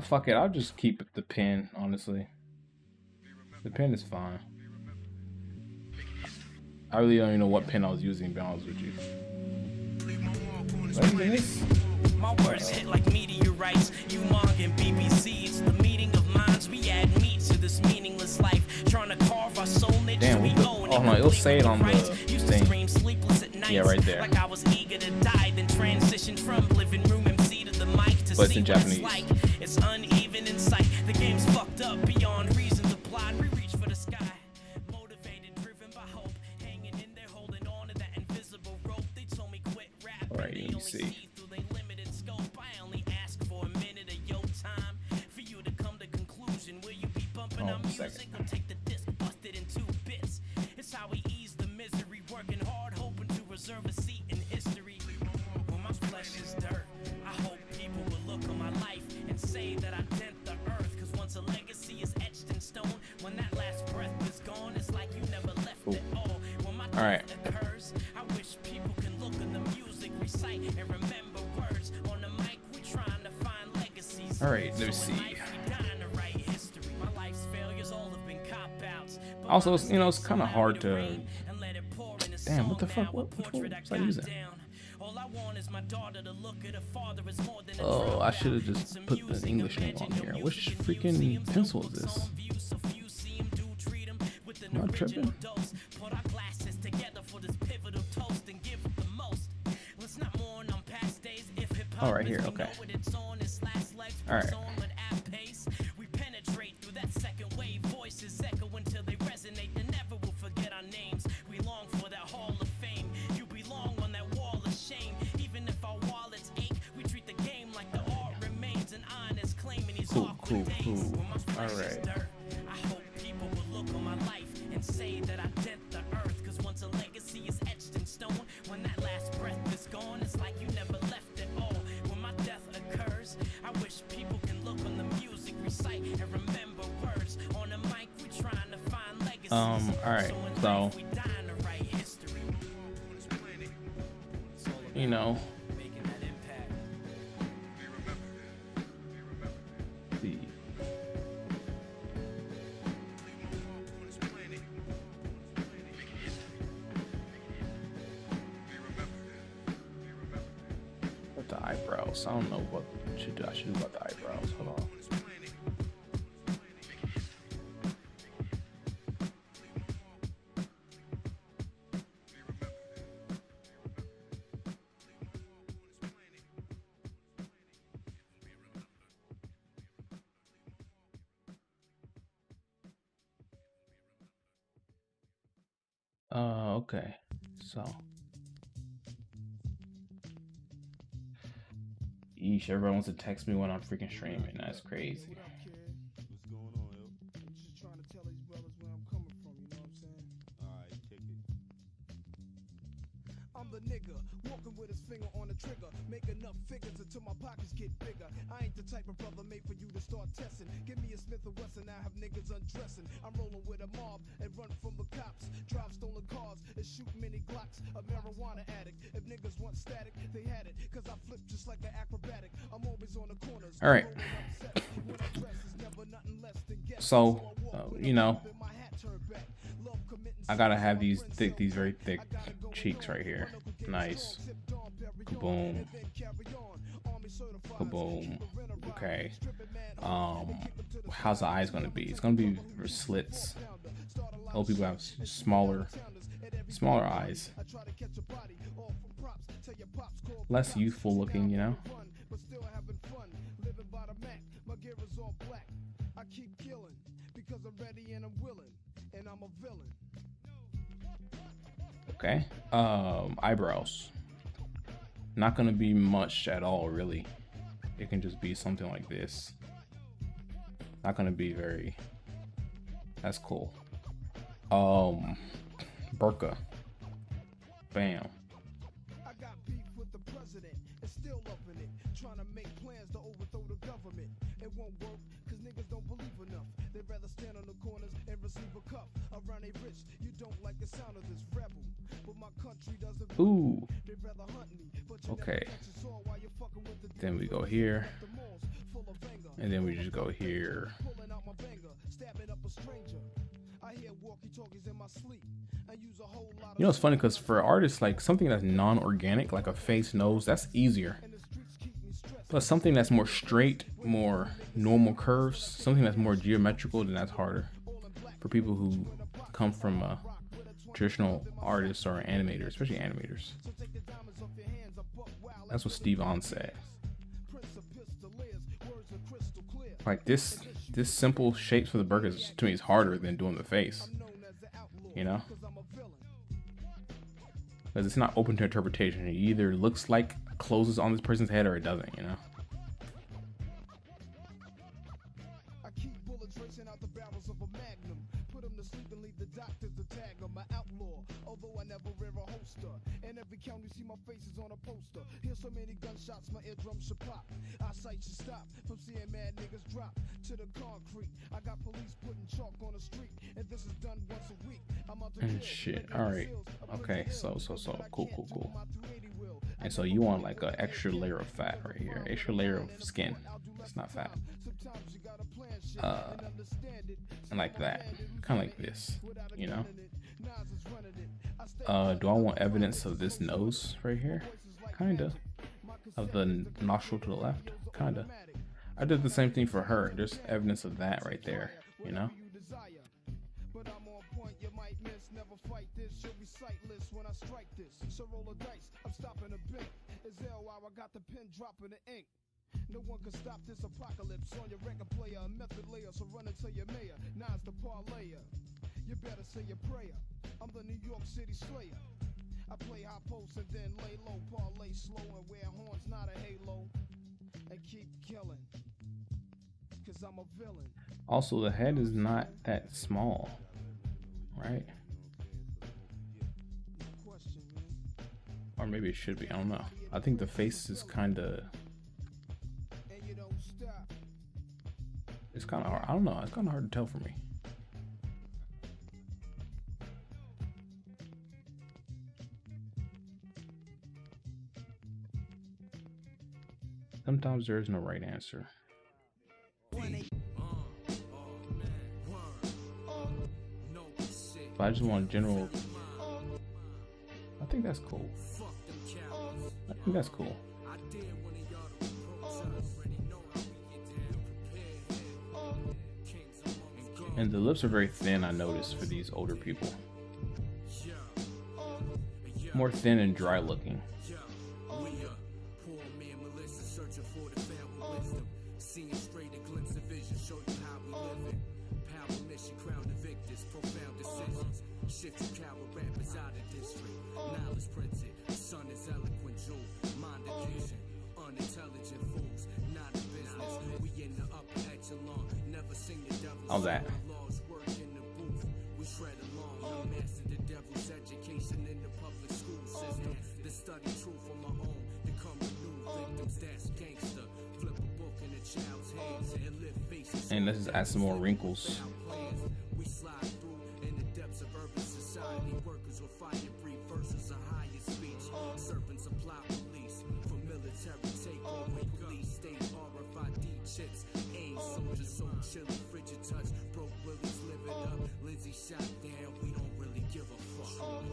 Fuck it. I'll just keep the pen, honestly. The pen is fine. I really don't even know what pen I was using, to be honest with you. My words hit like meteorites. You Mog and BBC, it's the meeting of minds. We add meat to this meaningless life. Trying to carve our soul niche. Damn, We oh no, it'll say it on the thing. Yeah, right there. Like I was eager to die, then transitioned from living room MC to the mic to But it's see in what Japanese. it's like. It's uneven in sight. The game's fucked up beyond reasons applied. We reach for the sky. Motivated, driven by hope. Hanging in there, holding on to that invisible rope. They told me quit rap. Alright, let me see. Through their limited scope. I only ask for a minute of your time. For you to come to conclusion. Will you be bumping our music or take the disc busted in 2 bits? It's how we ease the misery. Working hard, hoping to reserve a seat in history. When my flesh is dirt, I hope people will look on my life and say that I dent the earth. Cause once a legacy is etched in stone, when that last breath is gone, it's like you never left at all. When my death occurs, I wish people can look on the music, recite and remember words. On the mic, we trying to find legacies. Alright, let's see. My life's failures all have been cop-outs. Also, you know, it's kind of hard to. Damn, what the fuck? What was I using? Oh, I should have just put the English name on here. Which freaking pencil is this? Am I tripping? Oh, right here. Okay. All right. We penetrate through that second wave. Voices echo until they resonate. They never will forget our names. We long for that hall of fame. You belong on that wall of shame. Even if our wallets ache, we treat the game like the art remains an honest claim in these awkward days. All right. I hope people will look on my life and say that I dent the earth. Cause once a legacy is etched in stone, when that last breath is gone, it's like you never left at all. When my death occurs, I wish people can look on the music, recite and remember words. On the mic, we trying to find legacies. Alright, so you know, see. With the eyebrows, I don't know what I should do about the eyebrows. Hold on. Okay. So. Yeesh, everyone wants to text me when I'm freaking streaming. That's crazy. What's going on, yo? I'm just trying to tell these brothers where I'm coming from, you know what I'm saying? Alright, kick it. I'm the nigga, walking with his finger on the trigger, make enough figures until my pockets get bigger. I ain't the type of brother made for you to start testing. Give me a Smith & Wesson, I have niggas undressing. I'm rolling with a mob and run from the cops. Drive stolen cars and shoot many Glocks. A marijuana addict. If niggas want static, they had it. Cause I flip just like an acrobatic. I'm always on the corners. All right. So, you know, I gotta have these very thick cheeks right here. Nice. Kaboom. Kaboom. Okay. How's the eyes gonna be? It's gonna be slits. Old people have smaller eyes. Less youthful looking, you know. I keep killing because I'm ready and I'm willing, and I'm a villain. Okay. Eyebrows. Not gonna be much at all, really. It can just be something like this. Not gonna be very. That's cool. Burqa. Bam. I got beef with the president and still loving it. Trying to make plans to overthrow the government. It won't work because niggas don't believe enough. They'd rather stand on the corners and receive a cuff. Around a rich, you don't like the sound of this rebel. But my country doesn't. Ooh. They'd rather hunt me. But you Okay. never catch a saw while you're fucking with the Then we go here. And then we just go here. pulling out my banger, stabbing up a stranger. I hear walkie-talkies in my sleep. I use a whole lot of. You know, it's funny because for artists, like something that's non-organic, like a face, nose, that's easier. But something that's more straight, more normal curves, something that's more geometrical, then that's harder. For people who come from traditional artists or animators, especially animators. That's what Steve On said. Like this simple shapes for the burgers to me is harder than doing the face. You know? Because it's not open to interpretation. It either looks like closes on this person's head or it doesn't, you know? I keep bullets racing out the barrels of a magnum. Put them to sleep and leave the doctors to tag them. An outlaw, although I never wear a holster. And every count you see my face is on a poster. Here's so many gunshots, my eardrums should pop. Eyesight should stop from seeing mad niggas drop to the concrete. I got police putting chalk on the street, and this is done once a week. I'm out to And shit. Alright. Okay, so cool. And so you want like an extra layer of fat right here. Extra layer of skin. It's not fat. And like that. Kinda like this. You know? Do I want evidence of this nose right here? Kinda. Of the nostril to the left? Kinda. I did the same thing for her. There's evidence of that right there, you know? But I'm on point, you might miss. Never fight this, you'll be sightless when I strike this. So roll a dice, I'm stopping a bit. It's L while I got the pen dropping the ink. No one can stop this apocalypse on your record player, a method layer, so run into your mayor. Now's the parlayer. You better say your prayer. I'm the New York City Slayer. I play high post and then lay low, parlay slow and wear horns, not a halo. And keep killing. Cause I'm a villain. Also, the head is not that small, right? Or maybe it should be. I don't know. I think the face is kind of. It's kind of hard. I don't know. It's kind of hard to tell for me. Sometimes there is no right answer. But I just want general. I think that's cool. I think that's cool. And the lips are very thin, I noticed, for these older people. More thin and dry looking. Shift your coward rappers out of district. Knowledge printed, sun is eloquent jewel. Mind vision, unintelligent fools, not a business. We in the upper echelon, never sing the devil's How's that? laws work in the booth. We shred along, we master the devil's education in the public school system. To study truth on my own, become a new victims, that's gangster. Flip a book in a child's hands and lift faces. And let's just add some more wrinkles. We slide through in the depths of urban society. Workers will fire brief versus a higher speech. Serpents apply police for military takeover. Police state RFID chips. Aim soldiers so chilly, frigid touch. Broke Willies live it up. Lindsay shot down. We don't really give a fuck.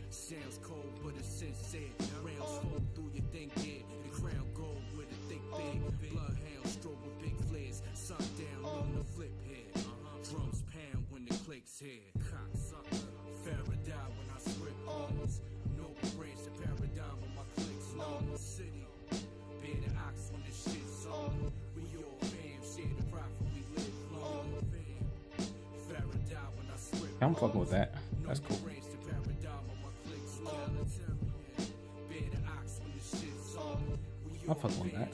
Sounds cold, but it's sincere. Rounds fall through your think head. The crown gold with a thick big. Bloodhound stroke with big flares. Sun down on the flip head. Drums pound when the clicks hit. Cocksucker. Faraday when I script homes. No branch to paradigm when my clicks long. City. Bear the ox when the shit's on. We all fam. Share the profit. We live long. Fam. Faraday when I script. I'm fucking with that. That's cool. I'm fucking with that.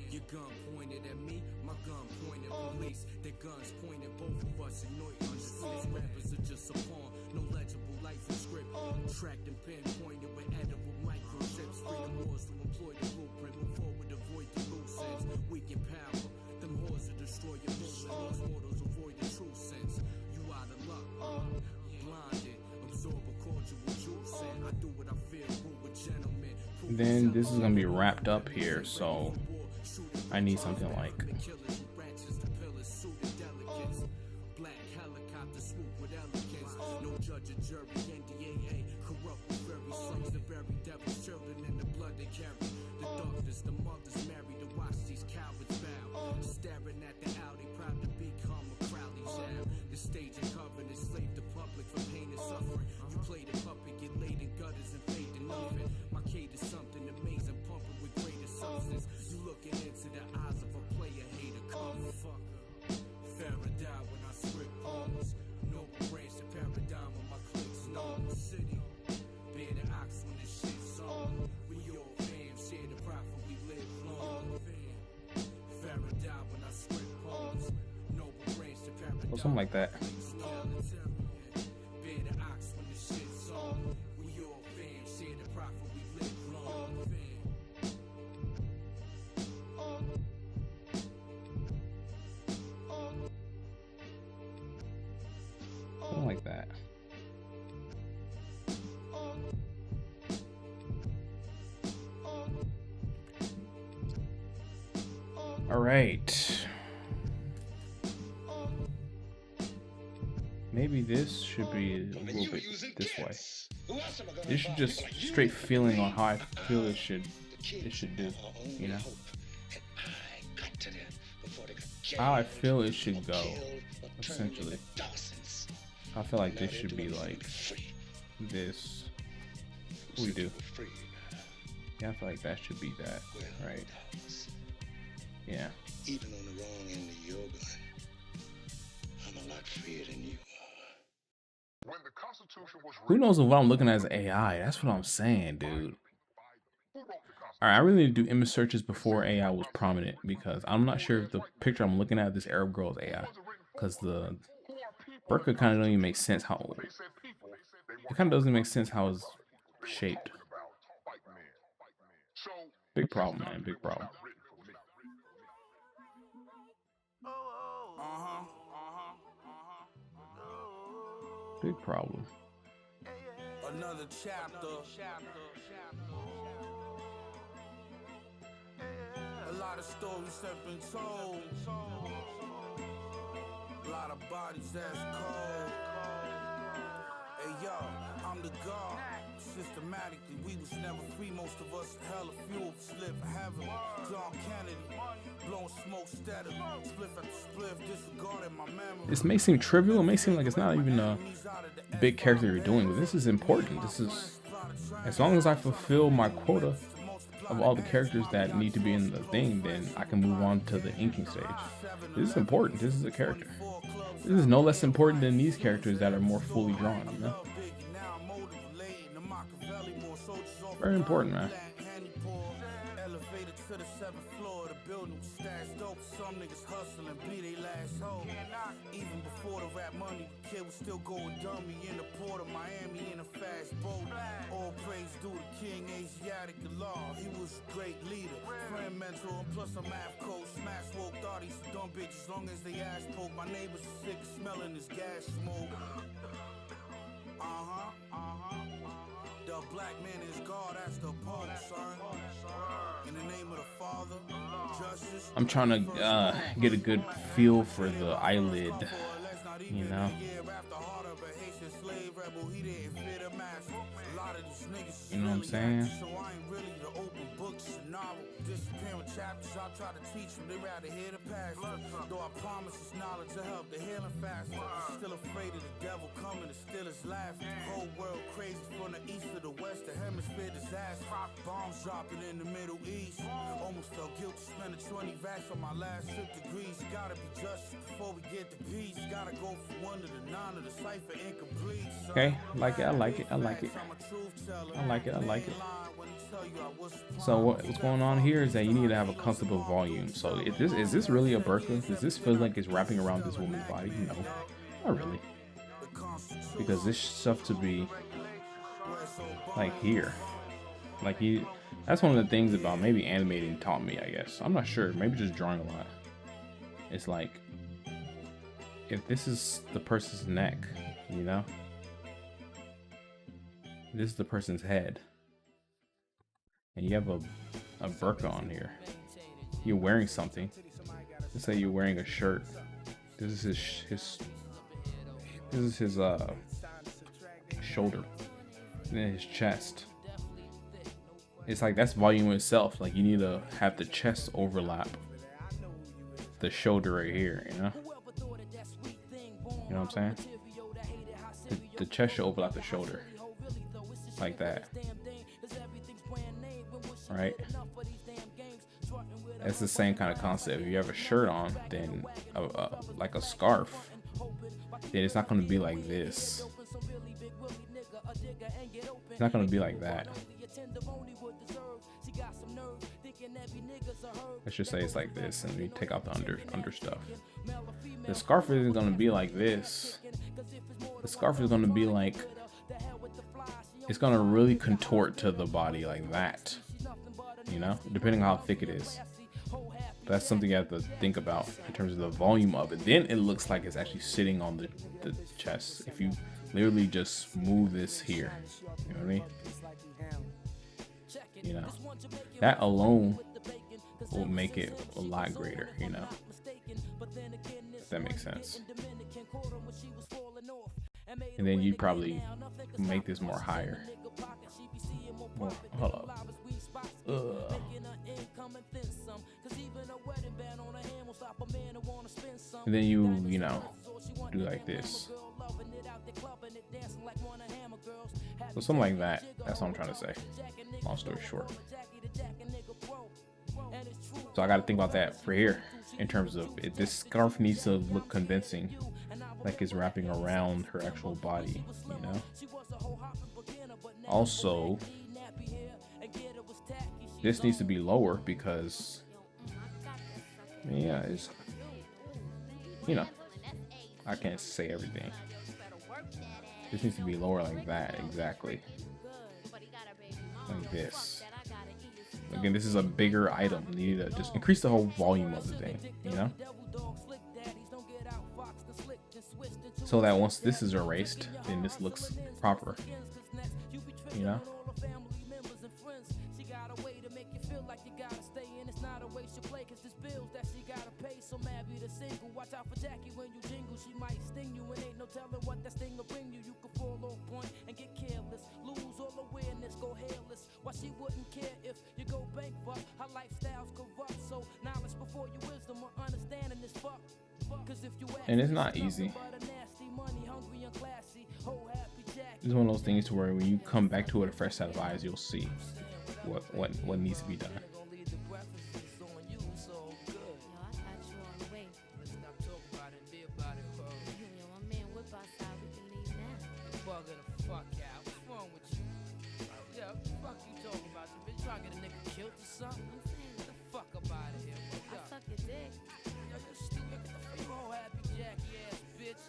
Your gun pointed at me, my gun pointed police. Their guns pointed both of us annoyed on the streets. Rappers are just a pawn, no legible life and script. Tracked and pinpointed with edible microchips. Freedom wars to employ the blueprint. Move forward, avoid the loose ends. Weaken power, them whores will destroy your movement. Lost mortals avoid the true sense. You out of luck, blinded. Absorb a cordial juice and I do what I feel. Rule with gentlemen. Then this is gonna be wrapped up here, so I need something like Black helicopter swoop with elegance. No judge or jury, NDAA. Corrupt with very slaves, the very devil's children in the blood they carry. The darkness, the mothers married to watch these cowards bow. Staring at the alley, proud to become a Crowley's out. The stage and cover enslaved the public for pain and suffering. You play the puppet, get laid in gutters and fade to nothing. My Kate is something amazing, pumping with greater substance. You looking into the eyes of a player, hater, come fucker. Faraday when I script homes. No branch to paradigm when my clicks known. City, bear the ox when the shit's on. We all fam, share the profit, we live long. Fam, Faraday when I script homes. No branch to paradigm. or something like that. Bear the ox when the shit's on. We all fam, share the profit, we live long. Something like that. All right. Maybe this should be a little bit this way. This should just straight feeling on how I feel it should do, you know? How I feel it should go, essentially. I feel like this should be like this. We do. Yeah, I feel like that should be that, right? Yeah. Even on the wrong end of your gun, I'm a lot freer than you are. Who knows what I'm looking at as AI? That's what I'm saying, dude. Alright, I really need to do image searches before AI was prominent because I'm not sure if the picture I'm looking at, this Arab girl, is AI. Because the burqa kind of don't even make sense how it kind of doesn't make sense how it's shaped. Big problem, man. Big problem. Big problem. Another chapter. A lot of stories have been told. A lot of bodies that's cold. Hey yo, I'm the God. Systematically, we was never free. Most of us, hella few of us live heaven. John Kennedy, blowing smoke steadily. Spliff after spliff, disregarding my memory. This may seem trivial. It may seem like it's not even a big character you're doing, but this is important. This is, as long as I fulfill my quota of all the characters that need to be in the thing, then I can move on to the inking stage. This is important. This is a character. This is no less important than these characters that are more fully drawn, you know? Very important, man. Elevated to the 7th floor, the building was stashed dope. Some niggas hustling, be they last hope. Even before the rap money, the kid was still going dummy in the port of Miami in a fast boat. All praise due to King Asiatic law. He was a great leader, friend, mentor, and plus a math coach. Smash woke, thought he's a dumb bitch as long as they ass poke. My neighbors are sick of smelling this gas smoke. The black man is God, that's the Pope, son. In the name of the Father, justice. I'm trying to get a good feel for the eyelid, you know? You know what I'm saying? Disappearing chapters, I try to teach them, they rather hear the past. Though I promise it's knowledge to help the healing faster. Still afraid of the devil coming to steal his laugh. The whole world crazy from the east to the west, the hemisphere disaster. Bombs dropping in the Middle East. Almost felt guilty spending 20 racks on my last 6 degrees. Gotta be justice before we get to peace. Gotta go from 1 to the 9 of the cipher incomplete. Okay, like it, I like it, I like it. I like it, I like it. So what's going on here is that you need to have a comfortable volume. So is this really a burqa? Does this feel like it's wrapping around this woman's body? No, not really. Because this stuff to be like here, like that's one of the things about maybe animating taught me, I guess. I'm not sure, maybe just drawing a lot. It's like, if this is the person's neck, you know, this is the person's head, and you have a burqa on here. You're wearing something. Let's say you're wearing a shirt. This is his shoulder, and then his chest. It's like that's volume itself. Like you need to have the chest overlap the shoulder right here, you know? You know what I'm saying? The chest should overlap the shoulder. Like that. Right? It's the same kind of concept. If you have a shirt on, then like a scarf, then it's not going to be like this. It's not going to be like that. Let's just say it's like this, and we take out the under stuff. The scarf isn't going to be like this. The scarf is going to be like, it's going to really contort to the body like that, you know, depending on how thick it is. That's something you have to think about in terms of the volume of it. Then it looks like it's actually sitting on the chest. If you literally just move this here, you know what I mean? You know, that alone will make it a lot greater, you know, if that makes sense. And then you'd probably make this more higher. Well, hold up. And then you know, do like this. So something like that. That's what I'm trying to say. Long story short. So I got to think about that for here in terms of if this scarf needs to look convincing, like it's wrapping around her actual body, you know. Also, this needs to be lower because, yeah, it's, you know, I can't say everything. This needs to be lower like that, exactly. Like this. Again, this is a bigger item. You need to just increase the whole volume of the thing, you know? So that once this is erased, then this looks proper, you know? And it's not easy. It's one of those things to where when you come back to it a fresh set of eyes, you'll see what needs to be done. try to get a nigga killed or something? Get the fuck up out of here. I suck your dick. Yo, you stupid. Get the fuck old happy Jackie ass bitch.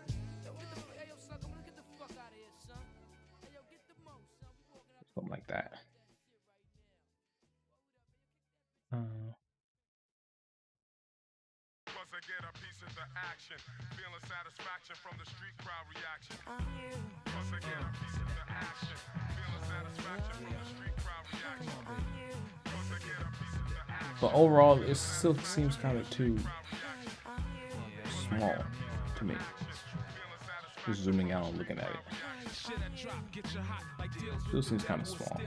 Yo, get the fuck. Hey, yo, sucker, get the fuck out of here, son. Hey, yo, get the mo, son. We walking out. Something like that. Plus I get a piece of the action, feeling satisfaction from the street crowd reaction. Plus I get a piece of the action, feeling satisfaction from the street crowd reaction. Plus I get a piece of the action. But overall, it still seems kind of too small to me. Just zooming out and looking at it. Still seems kind of small.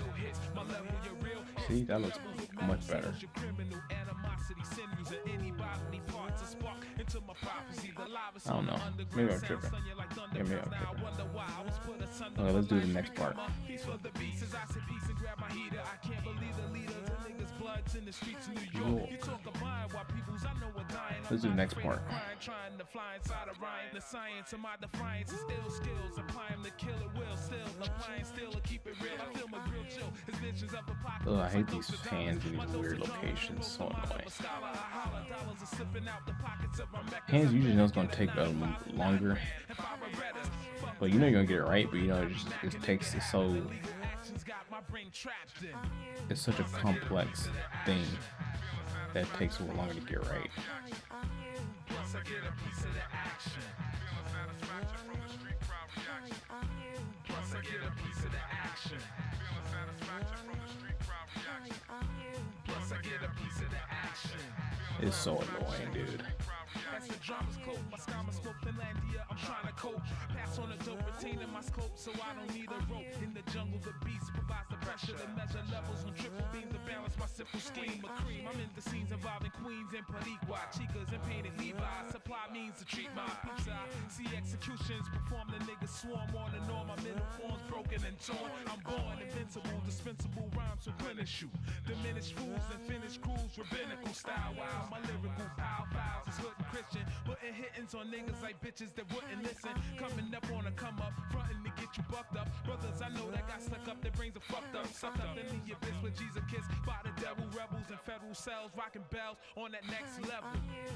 See, that looks much better. I don't know. Maybe I'm tripping. Yeah, maybe I'm tripping. Okay, let's do the next part. Cool. Let's do the next part. Oh, I hate these hands in these weird locations. So annoying. Hands usually know it's gonna take longer, but you know you're gonna get it right. But you know it takes it's such a complex thing that it takes a little longer to get right. It's so annoying, dude. I'm trying to cope. Pass on a dope, retaining my scope, so I don't need a rope. In the jungle, the beast provides the pressure to measure levels on triple beams to balance my simple scheme of cream. I'm in the scenes involving queens and Paniqua, chicas and painted Levi's. Supply means to treat my pizza. See executions, perform the niggas swarm on and on. My middle form's broken and torn. I'm born invincible, dispensable rhymes to replenish you. Diminished fools and finished crews, rabbinical style. Wow, my lyrical pow-pows is hood and Christian, putting hittings on niggas like bitches that wouldn't listen. Coming up on a come up, frontin' to get you bucked up. Brothers I know that got stuck up, their brains are fucked up. Sucked up in the abyss with Jesus kissed by the devil. Rebels and federal cells, rocking bells on that next level.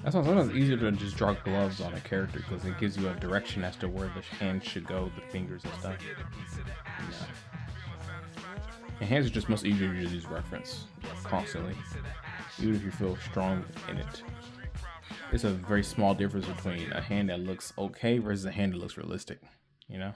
That's why sometimes it's easier to just draw gloves on a character because it gives you a direction as to where the hands should go, the fingers and stuff. Yeah. And hands are just much easier to use reference constantly, even if you feel strong in it. It's a very small difference between a hand that looks okay versus a hand that looks realistic, you know?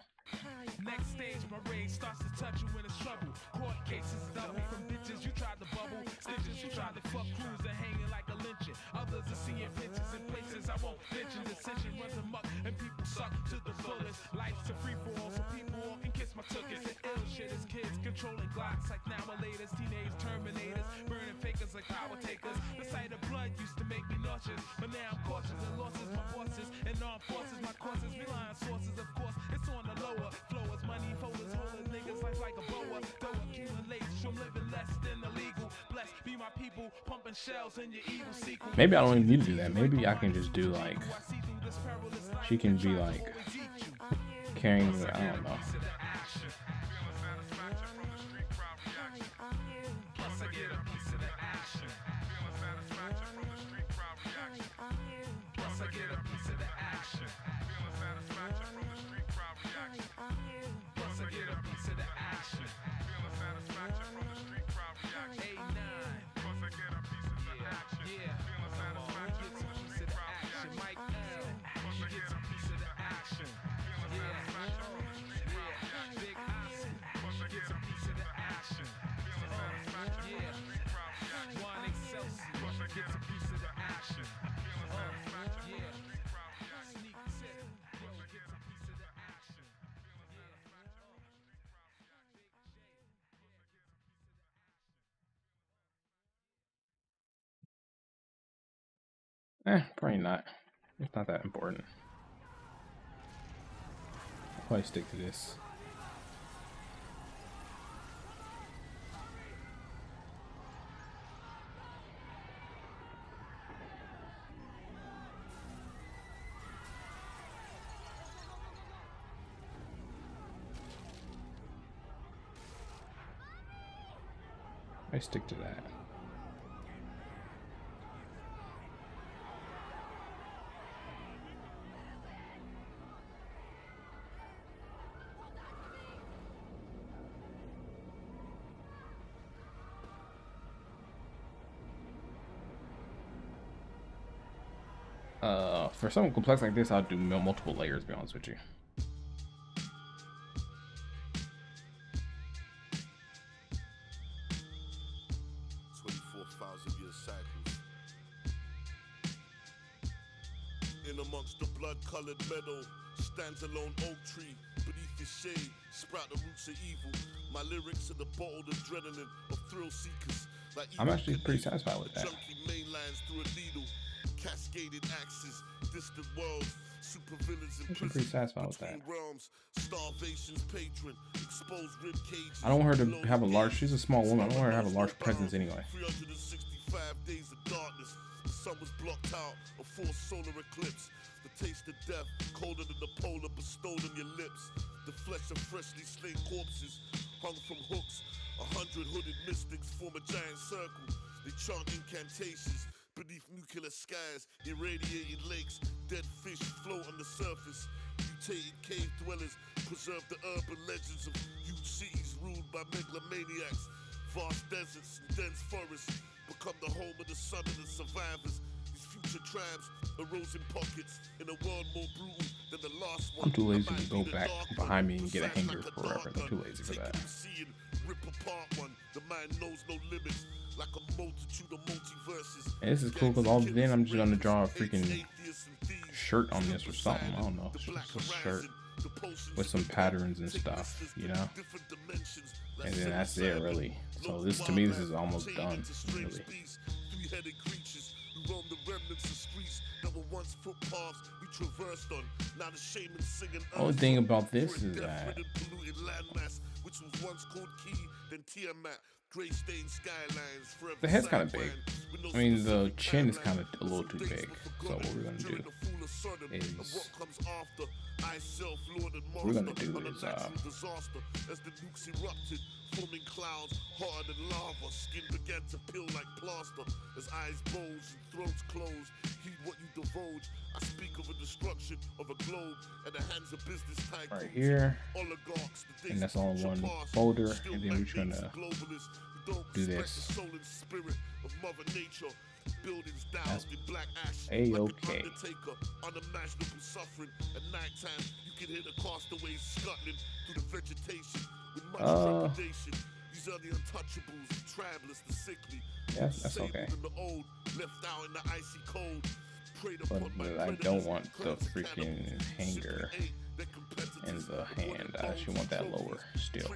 Next stage, my rage starts to touch you when it's trouble. Court cases double from bitches, you tried to bubble. Stitches, you tried to fuck crews and hanging like a lynching. Others are seeing pictures in places I won't mention. Dissension runs amok and people suck to the fullest. Life's a free for all, so people all can kiss my tuckers. The ill shit is kids controlling Glocks like now laters. Teenage Terminators, burning fakers like power takers. The sight of blood used to make me nauseous, but now I'm cautious and losses my bosses and armed forces. My courses rely on sources, of course. It's on the lower flowers, money folders, holding niggas like a boa. Though accumulates from living less than illegal. Blessed be my people, pumping shells in your evil sequel. Maybe I don't even need to do that. Maybe I can just do like she can be like carrying. I don't know. Probably not. It's not that important. I'll probably stick to this. I stick to that. For something complex like this, I'll do multiple layers, to be honest with you. 24,000-year cycles. In amongst the blood-colored meadow stands a lone oak tree. Beneath its shade sprout the roots of evil. My lyrics are the bottled adrenaline of thrill seekers. Like I'm actually pretty satisfied with that. Junkie mainlines through a needle. Cascaded axes, distant worlds, supervillains in I'm pretty satisfied with that. realms, starvation's patron, exposed rib cages. I don't want her to have a large. She's a small woman. I don't want her to have a large presence anyway. 365 days of darkness. The sun was blocked out. A forced solar eclipse. The taste of death, colder than the polar bestowed on your lips. The flesh of freshly slain corpses, hung from hooks. 100 hooded mystics form a giant circle. They chant incantations. Beneath nuclear skies, irradiated lakes, dead fish float on the surface. Mutated cave dwellers preserve the urban legends of huge cities ruled by megalomaniacs. Vast deserts and dense forests become the home of the son of the survivors. These future tribes arose in pockets in a world more brutal than the last one. I'm too lazy to go back behind me and get a hanger forever. I'm too lazy for that. Rip apart one, the mind knows no limits. Like a multitude of multiverses. And this is cool because all then I'm just gonna draw a freaking shirt on this or something. I don't know. It's just a shirt with some patterns and stuff, you know. And then that's it, really. So this, to me, this is almost done, really. Three-headed creatures who roam the remnants of streets that were once footpaths we traversed on. Now the shaman singing. Only thing about this is that which was once called Key, then Tiamat. The head's kind of big. I mean, the chin is kind of a little too big. So what we're gonna do is forming clouds harder than lava. Skin began to peel like plaster as eyes bulge and throats close. Heed what you divulge. I speak of a destruction of a globe at the hands of business tycoons. Right here, and that's all in one folder. And then we're gonna do this. Buildings doused in black ash. A-okay. Unimaginable suffering. At nighttime, you can hear the castaways scuttling through the vegetation with much trepidation. These are the untouchables, the travelers, the sickly. Yeah, that's okay. The old, left out in the icy cold. But I don't want the freaking hanger in the hand. I actually want that lower still.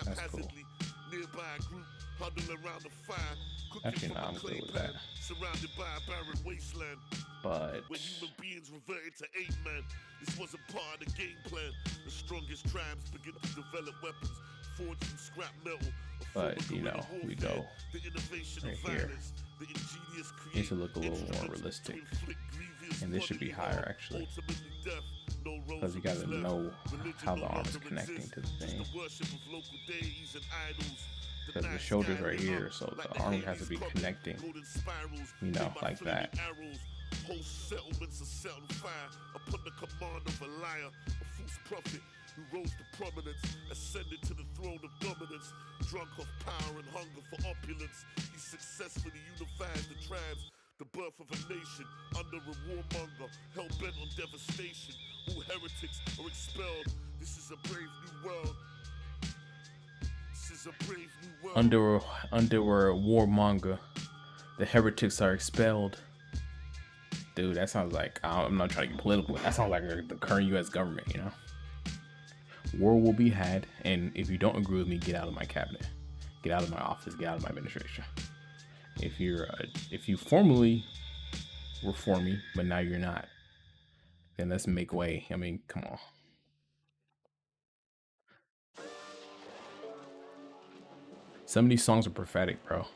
That's cool. Actually, no, I'm good with that. But this wasn't part of the game plan. The strongest tribes begin to develop weapons, forged from scrap metal. But you know, we go right here. Needs to look a little more realistic, and this should be higher actually, because you gotta know how the arm is connecting to the thing. Because the shoulder's right here, so the arm has to be connecting, you know, like that. Whole settlements are set on fire upon the command of a liar, a false prophet who rose to prominence, ascended to the throne of dominance, drunk of power and hunger for opulence. He successfully unifies the tribes, the birth of a nation under a warmonger, hell-bent on devastation. All heretics are expelled. This is a brave new world. This is a brave new world. Under a warmonger, the heretics are expelled. Dude, that sounds like, I'm not trying to get political, that sounds like the current U.S. government, you know? War will be had, and if you don't agree with me, get out of my cabinet. Get out of my office, get out of my administration. If you formerly were for me, but now you're not, then let's make way. I mean, come on. Some of these songs are prophetic, bro.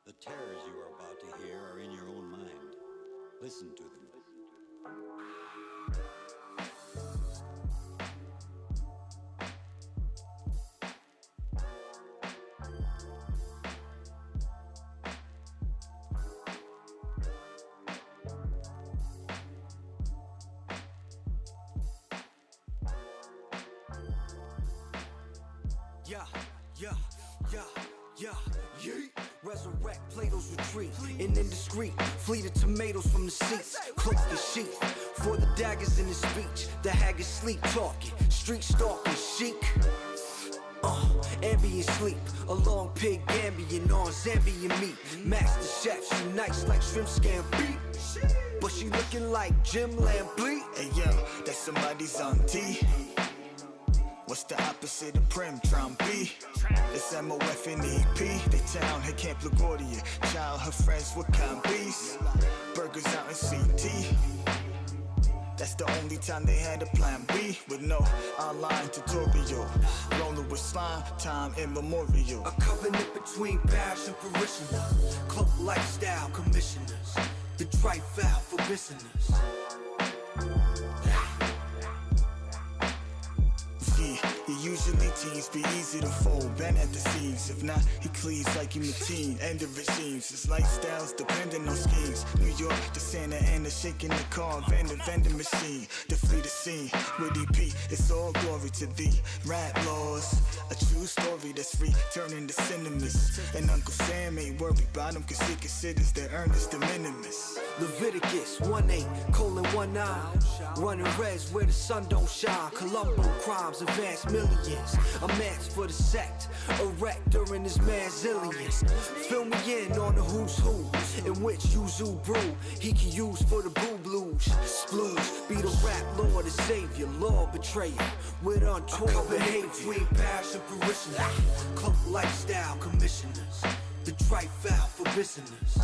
The terrors you are about to hear are in your own mind. Listen to them. Resurrect Plato's retreat, and indiscreet, flee the tomatoes from the seats, cloak the sheath, for the daggers in his speech, the haggard sleep talking, street stalking chic. Ambient sleep, a long pig Gambian on Zambian meat. Master chef, she nice like shrimp scampi, but she looking like Jim Lampley. Hey yo, that's somebody's auntie. What's the opposite of prim? Tron B. It's MOF and EP. They town her Camp LaGuardia. Child, her friends with Combies. Burgers out in CT. That's the only time they had a plan B. With no online tutorial. Rolling with slime, time immemorial. A covenant between parish and parishioners. Cloak lifestyle commissioners. The trifle for business. Usually teens be easy to fold, bend at the seams. If not, he cleaves like he Mateen. End of regimes, his lifestyle's dependent on schemes. New York, the Santa Ana, shaking the car, vending machine. To flee the scene with EP, it's all glory to thee. Rap laws, a true story that's free, turning to cinemas. And Uncle Sam ain't worried about him, cause he considers their earnings de minimis. Leviticus 1:8:19, running reds where the sun don't shine. Colombo crimes advance millions. A match for the sect, erect during his manzillions. Fill me in on the who's who, in which Yuzu brew he can use for the boo blues. Splooge, be the rap lord and savior, law betrayer with untoward behavior. Between parish and parishioners, cloak lifestyle commissioners, the trifle for business.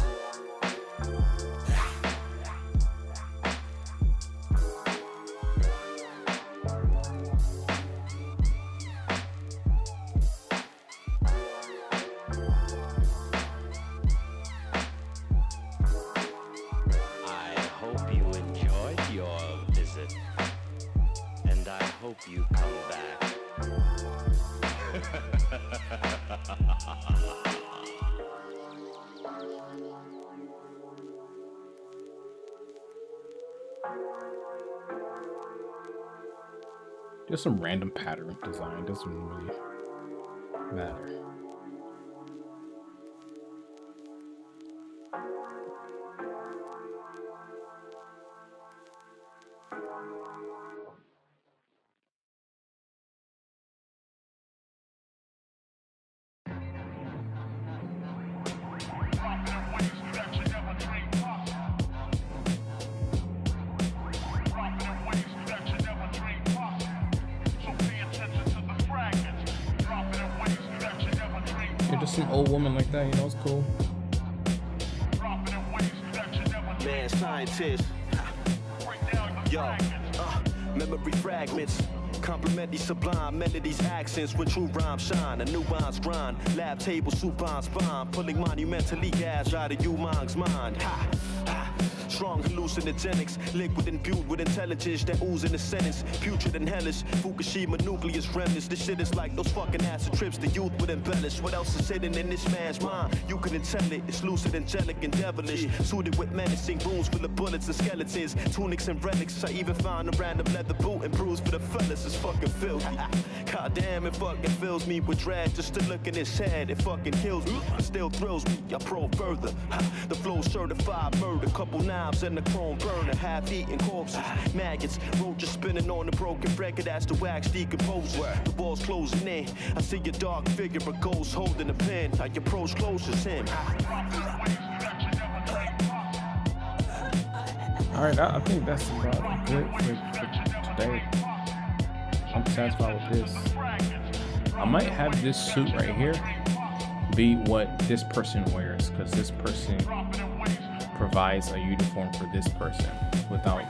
Hope you come back. Just some random pattern design doesn't really matter. Some old woman like that, you know, it's cool. Man, scientist. Yo, memory fragments. Complement these sublime melodies, accents when true rhymes shine. A nuance grind, lab table, supine spine, pulling monumentally gas out of you mind's mind. Ha, ha. Strong hallucinogenics, liquid imbued with intelligence that ooze in a sentence. Putrid and hellish, Fukushima nucleus remnants. This shit is like those fucking acid trips the youth would embellish. What else is hidden in this man's mind? You couldn't tell it. It's lucid, angelic, and devilish. Suited with menacing wounds full of bullets and skeletons. Tunics and relics. I even found a random leather boot and bruise for the fellas. It's fucking filthy. God damn, it fucking fills me with dread. Just to look in his head, it fucking kills me. It still thrills me. I probe further. The flow certified murder. Couple knives and a chrome burner. Half-eaten corpses. Maggots. Roaches spinning on the broken record as the wax decomposes. The wall's closing in. I see a dark figure, a ghost holding a pen. I approach closer to him. Alright, I think that's about good for today. I'm satisfied with this. I might have this suit right here be what this person wears, because this person provides a uniform for this person without.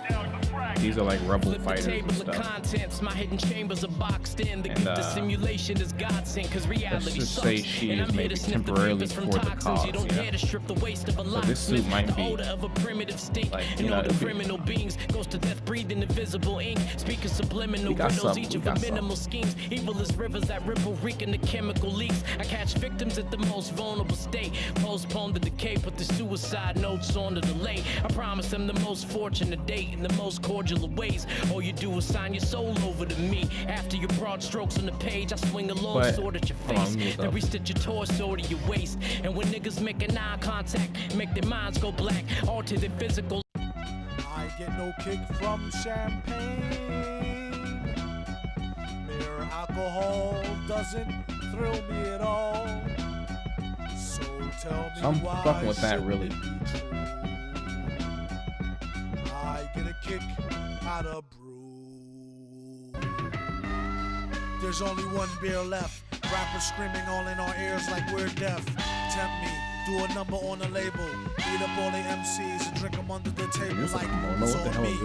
These are like rebel fighters and stuff. Contents, my hidden chambers are boxed in. The gift of simulation is godsend, cause reality let's just sucks. say she is maybe temporarily for the cause, you don't dare to strip the waste of a so this suit might be of a primitive stink. like, And all the criminal beings goes to death breathing invisible ink. Speaking subliminal riddles, each of a minimal schemes. Evil as rivers that ripple, reeking the chemical leaks. I catch victims at the most vulnerable state. Postpone the decay, put the suicide notes on the delay. I promise them the most fortunate date in the most cordial of ways. All you do is sign your soul over to me. After your broad strokes on the page, I swing a long sword at your face. Then restitch your torso to your waist. And when niggas make an eye contact, make their minds go black, alter their physical. I get no kick from champagne. Mere alcohol doesn't thrill me at all. So tell me I'm why fucking with that really. I get a kick out of brew. There's only one beer left. Rappers screaming all in our ears like we're deaf. Tempt me, do a number on a label. Beat up all the MCs and drink them under the table like it's on me.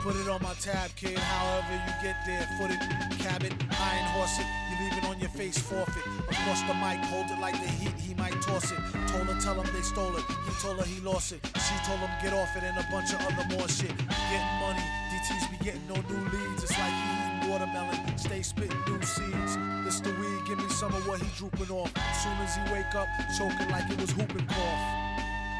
Put it on my tab, kid, however you get there. Foot it, cab it, iron horse it. You leave it on your face, forfeit. Across the mic, hold it like the heat, he might toss it. Told her, tell him they stole it. He told her he lost it. She told him get off it and a bunch of other more shit. Getting money, DTs be getting no new leads. It's like he eating watermelon, stay spitting new seeds. It's the weed, give me some of what he drooping off. Soon as he wake up, choking like it was whooping cough.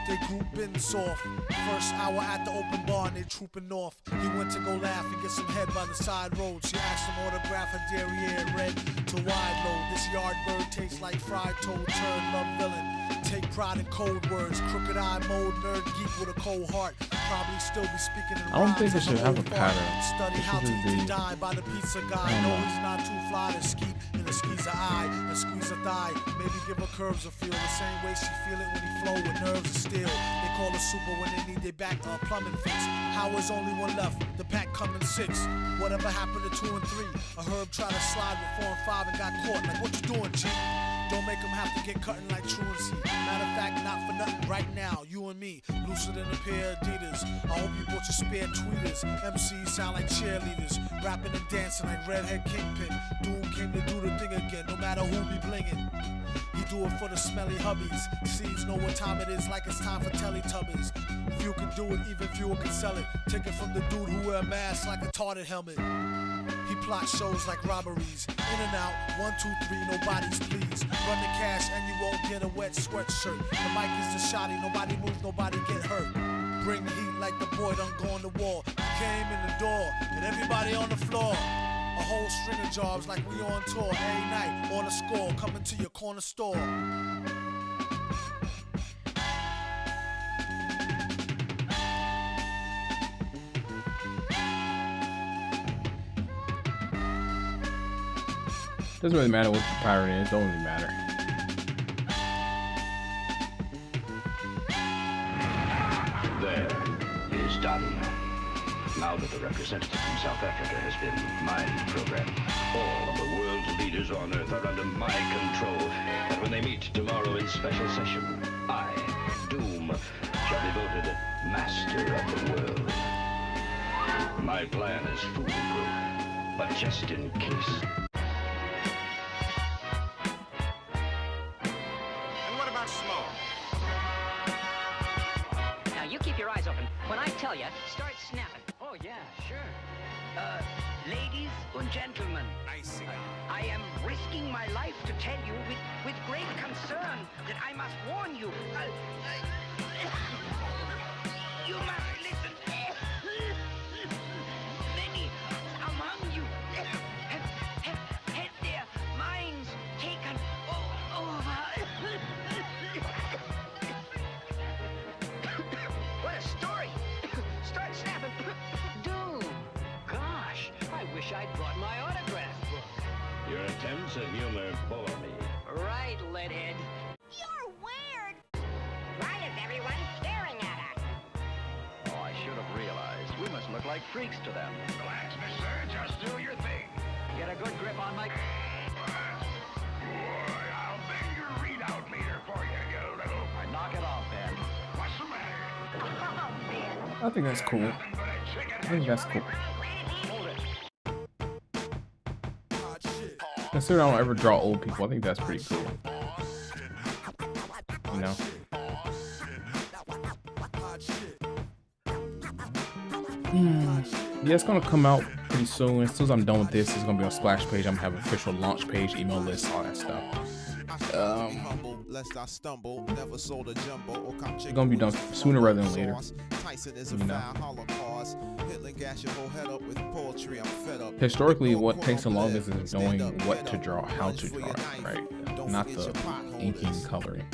They grouping soft. First hour at the open bar and they trooping off. He went to go laugh and get some head by the side road. She asked him autograph her derriere red to wide load. This yard bird tastes like fried toad, turd, love villain. Take pride in code words, crooked eye mode, nerd geek with a cold heart. Probably still be speaking in I don't think it should have a pattern. pattern. Study how to eat and die by the pizza guy. No, he's not too fly to skeet in the squeeze a eye and squeeze a thigh. Maybe give her curves a feel the same way she feel it when he flow with nerves of steel. They call her super when they need their back plumbing fix. How is only one left? The pack coming 6. Whatever happened to 2 and 3? A herb tried to slide with 4 and 5 and got caught. Like what you doing, G? Don't make them have to get cutting like truancy. Matter of fact, not for nothing. Right now, you and me, looser than a pair of Adidas. I hope you bought your spare tweeters. MCs sound like cheerleaders, rapping and dancing like Redhead Kingpin. Doom came to do the thing again, no matter who be blingin'. He do it for the smelly hubbies. Seeds know what time it is, like it's time for Teletubbies. Few can do it, even fewer can sell it. Take it from the dude who wear a mask like a tarted helmet. He plot shows like robberies. In and out, 1, 2, 3, nobody's pleased. Run the cash and you won't get a wet sweatshirt. The mic is the shotty, nobody moves, nobody get hurt. Bring the heat like the boy done gone to war. He came in the door and everybody on the floor. A whole string of jobs like we on tour. Every night on a score, coming to your corner store. Doesn't really matter what the pirate is, don't really matter. There is done. Now that the representative from South Africa has been mind programmed, all of the world's leaders on Earth are under my control. And when they meet tomorrow in special session, I, Doom, shall be voted master of the world. My plan is foolproof, but just in case. Now you keep your eyes open. When I tell you, start snapping. Oh yeah, sure. Ladies and gentlemen, I am risking my life to tell you with great concern that I must warn you. You must listen. Many among you have had their minds taken over. What a story! Start snapping. Dude, gosh, I wish I'd brought my autograph book. Your attempts at humor bore me. Right, Leadhead. You're weird. Why is everyone staring at us? Oh, I should have realized. We must look like freaks to them. Relax, mister. Just do your thing. Get a good grip on my... I'll bang your readout meter for you, you little... Knock it off, Ben. What's the matter? I think that's cool. I think that's cool. Considering I don't ever draw old people, I think that's pretty cool. You know? Yeah, it's gonna come out pretty soon. As soon as I'm done with this, it's gonna be on Splash page. I'm gonna have an official launch page, email list, all that stuff. It's gonna be done sooner rather than later. You know? Historically, what takes the longest is knowing what to draw, how to draw it, right? Not the inking, coloring.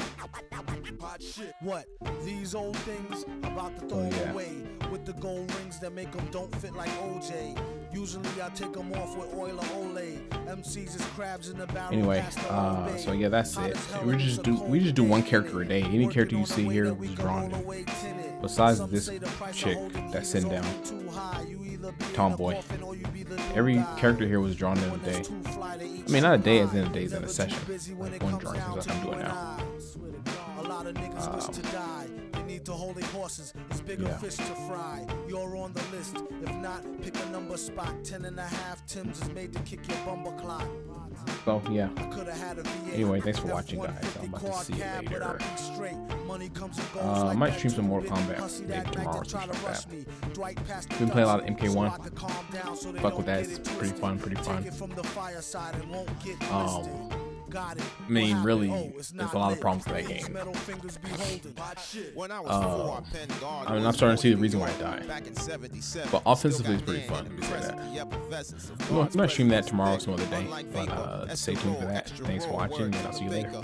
What? These old things about to throw away with the gold rings that make them don't fit like OJ. Usually I take them off with oil or Olay. MCs is crabs in the barrel. Anyway, so yeah, that's it. We just do one character a day. Any character you see here was drawn. Besides this chick that's sitting down, Tomboy. Every character here was drawn in a day. I mean, not a day as in a day, as in a session. Like one drawing is what I'm doing now. To hold their horses, it's bigger fish to fry. You're on the list. If not, pick a number spot. 10.5 Tims is made to kick your bumper clock. So yeah. Anyway, thanks for watching, guys. I'm about to see you later. I might stream some Mortal Kombat maybe tomorrow or something like that. Been playing a lot of MK1. Fuck with that. It's pretty fun. I mean, really, there's a lot of problems with that game. I mean, I'm starting to see the reason why I died. But offensively, it's pretty fun. Let me say that. I'm gonna stream that tomorrow, some other day. But stay tuned for that. Thanks for watching, and I'll see you later.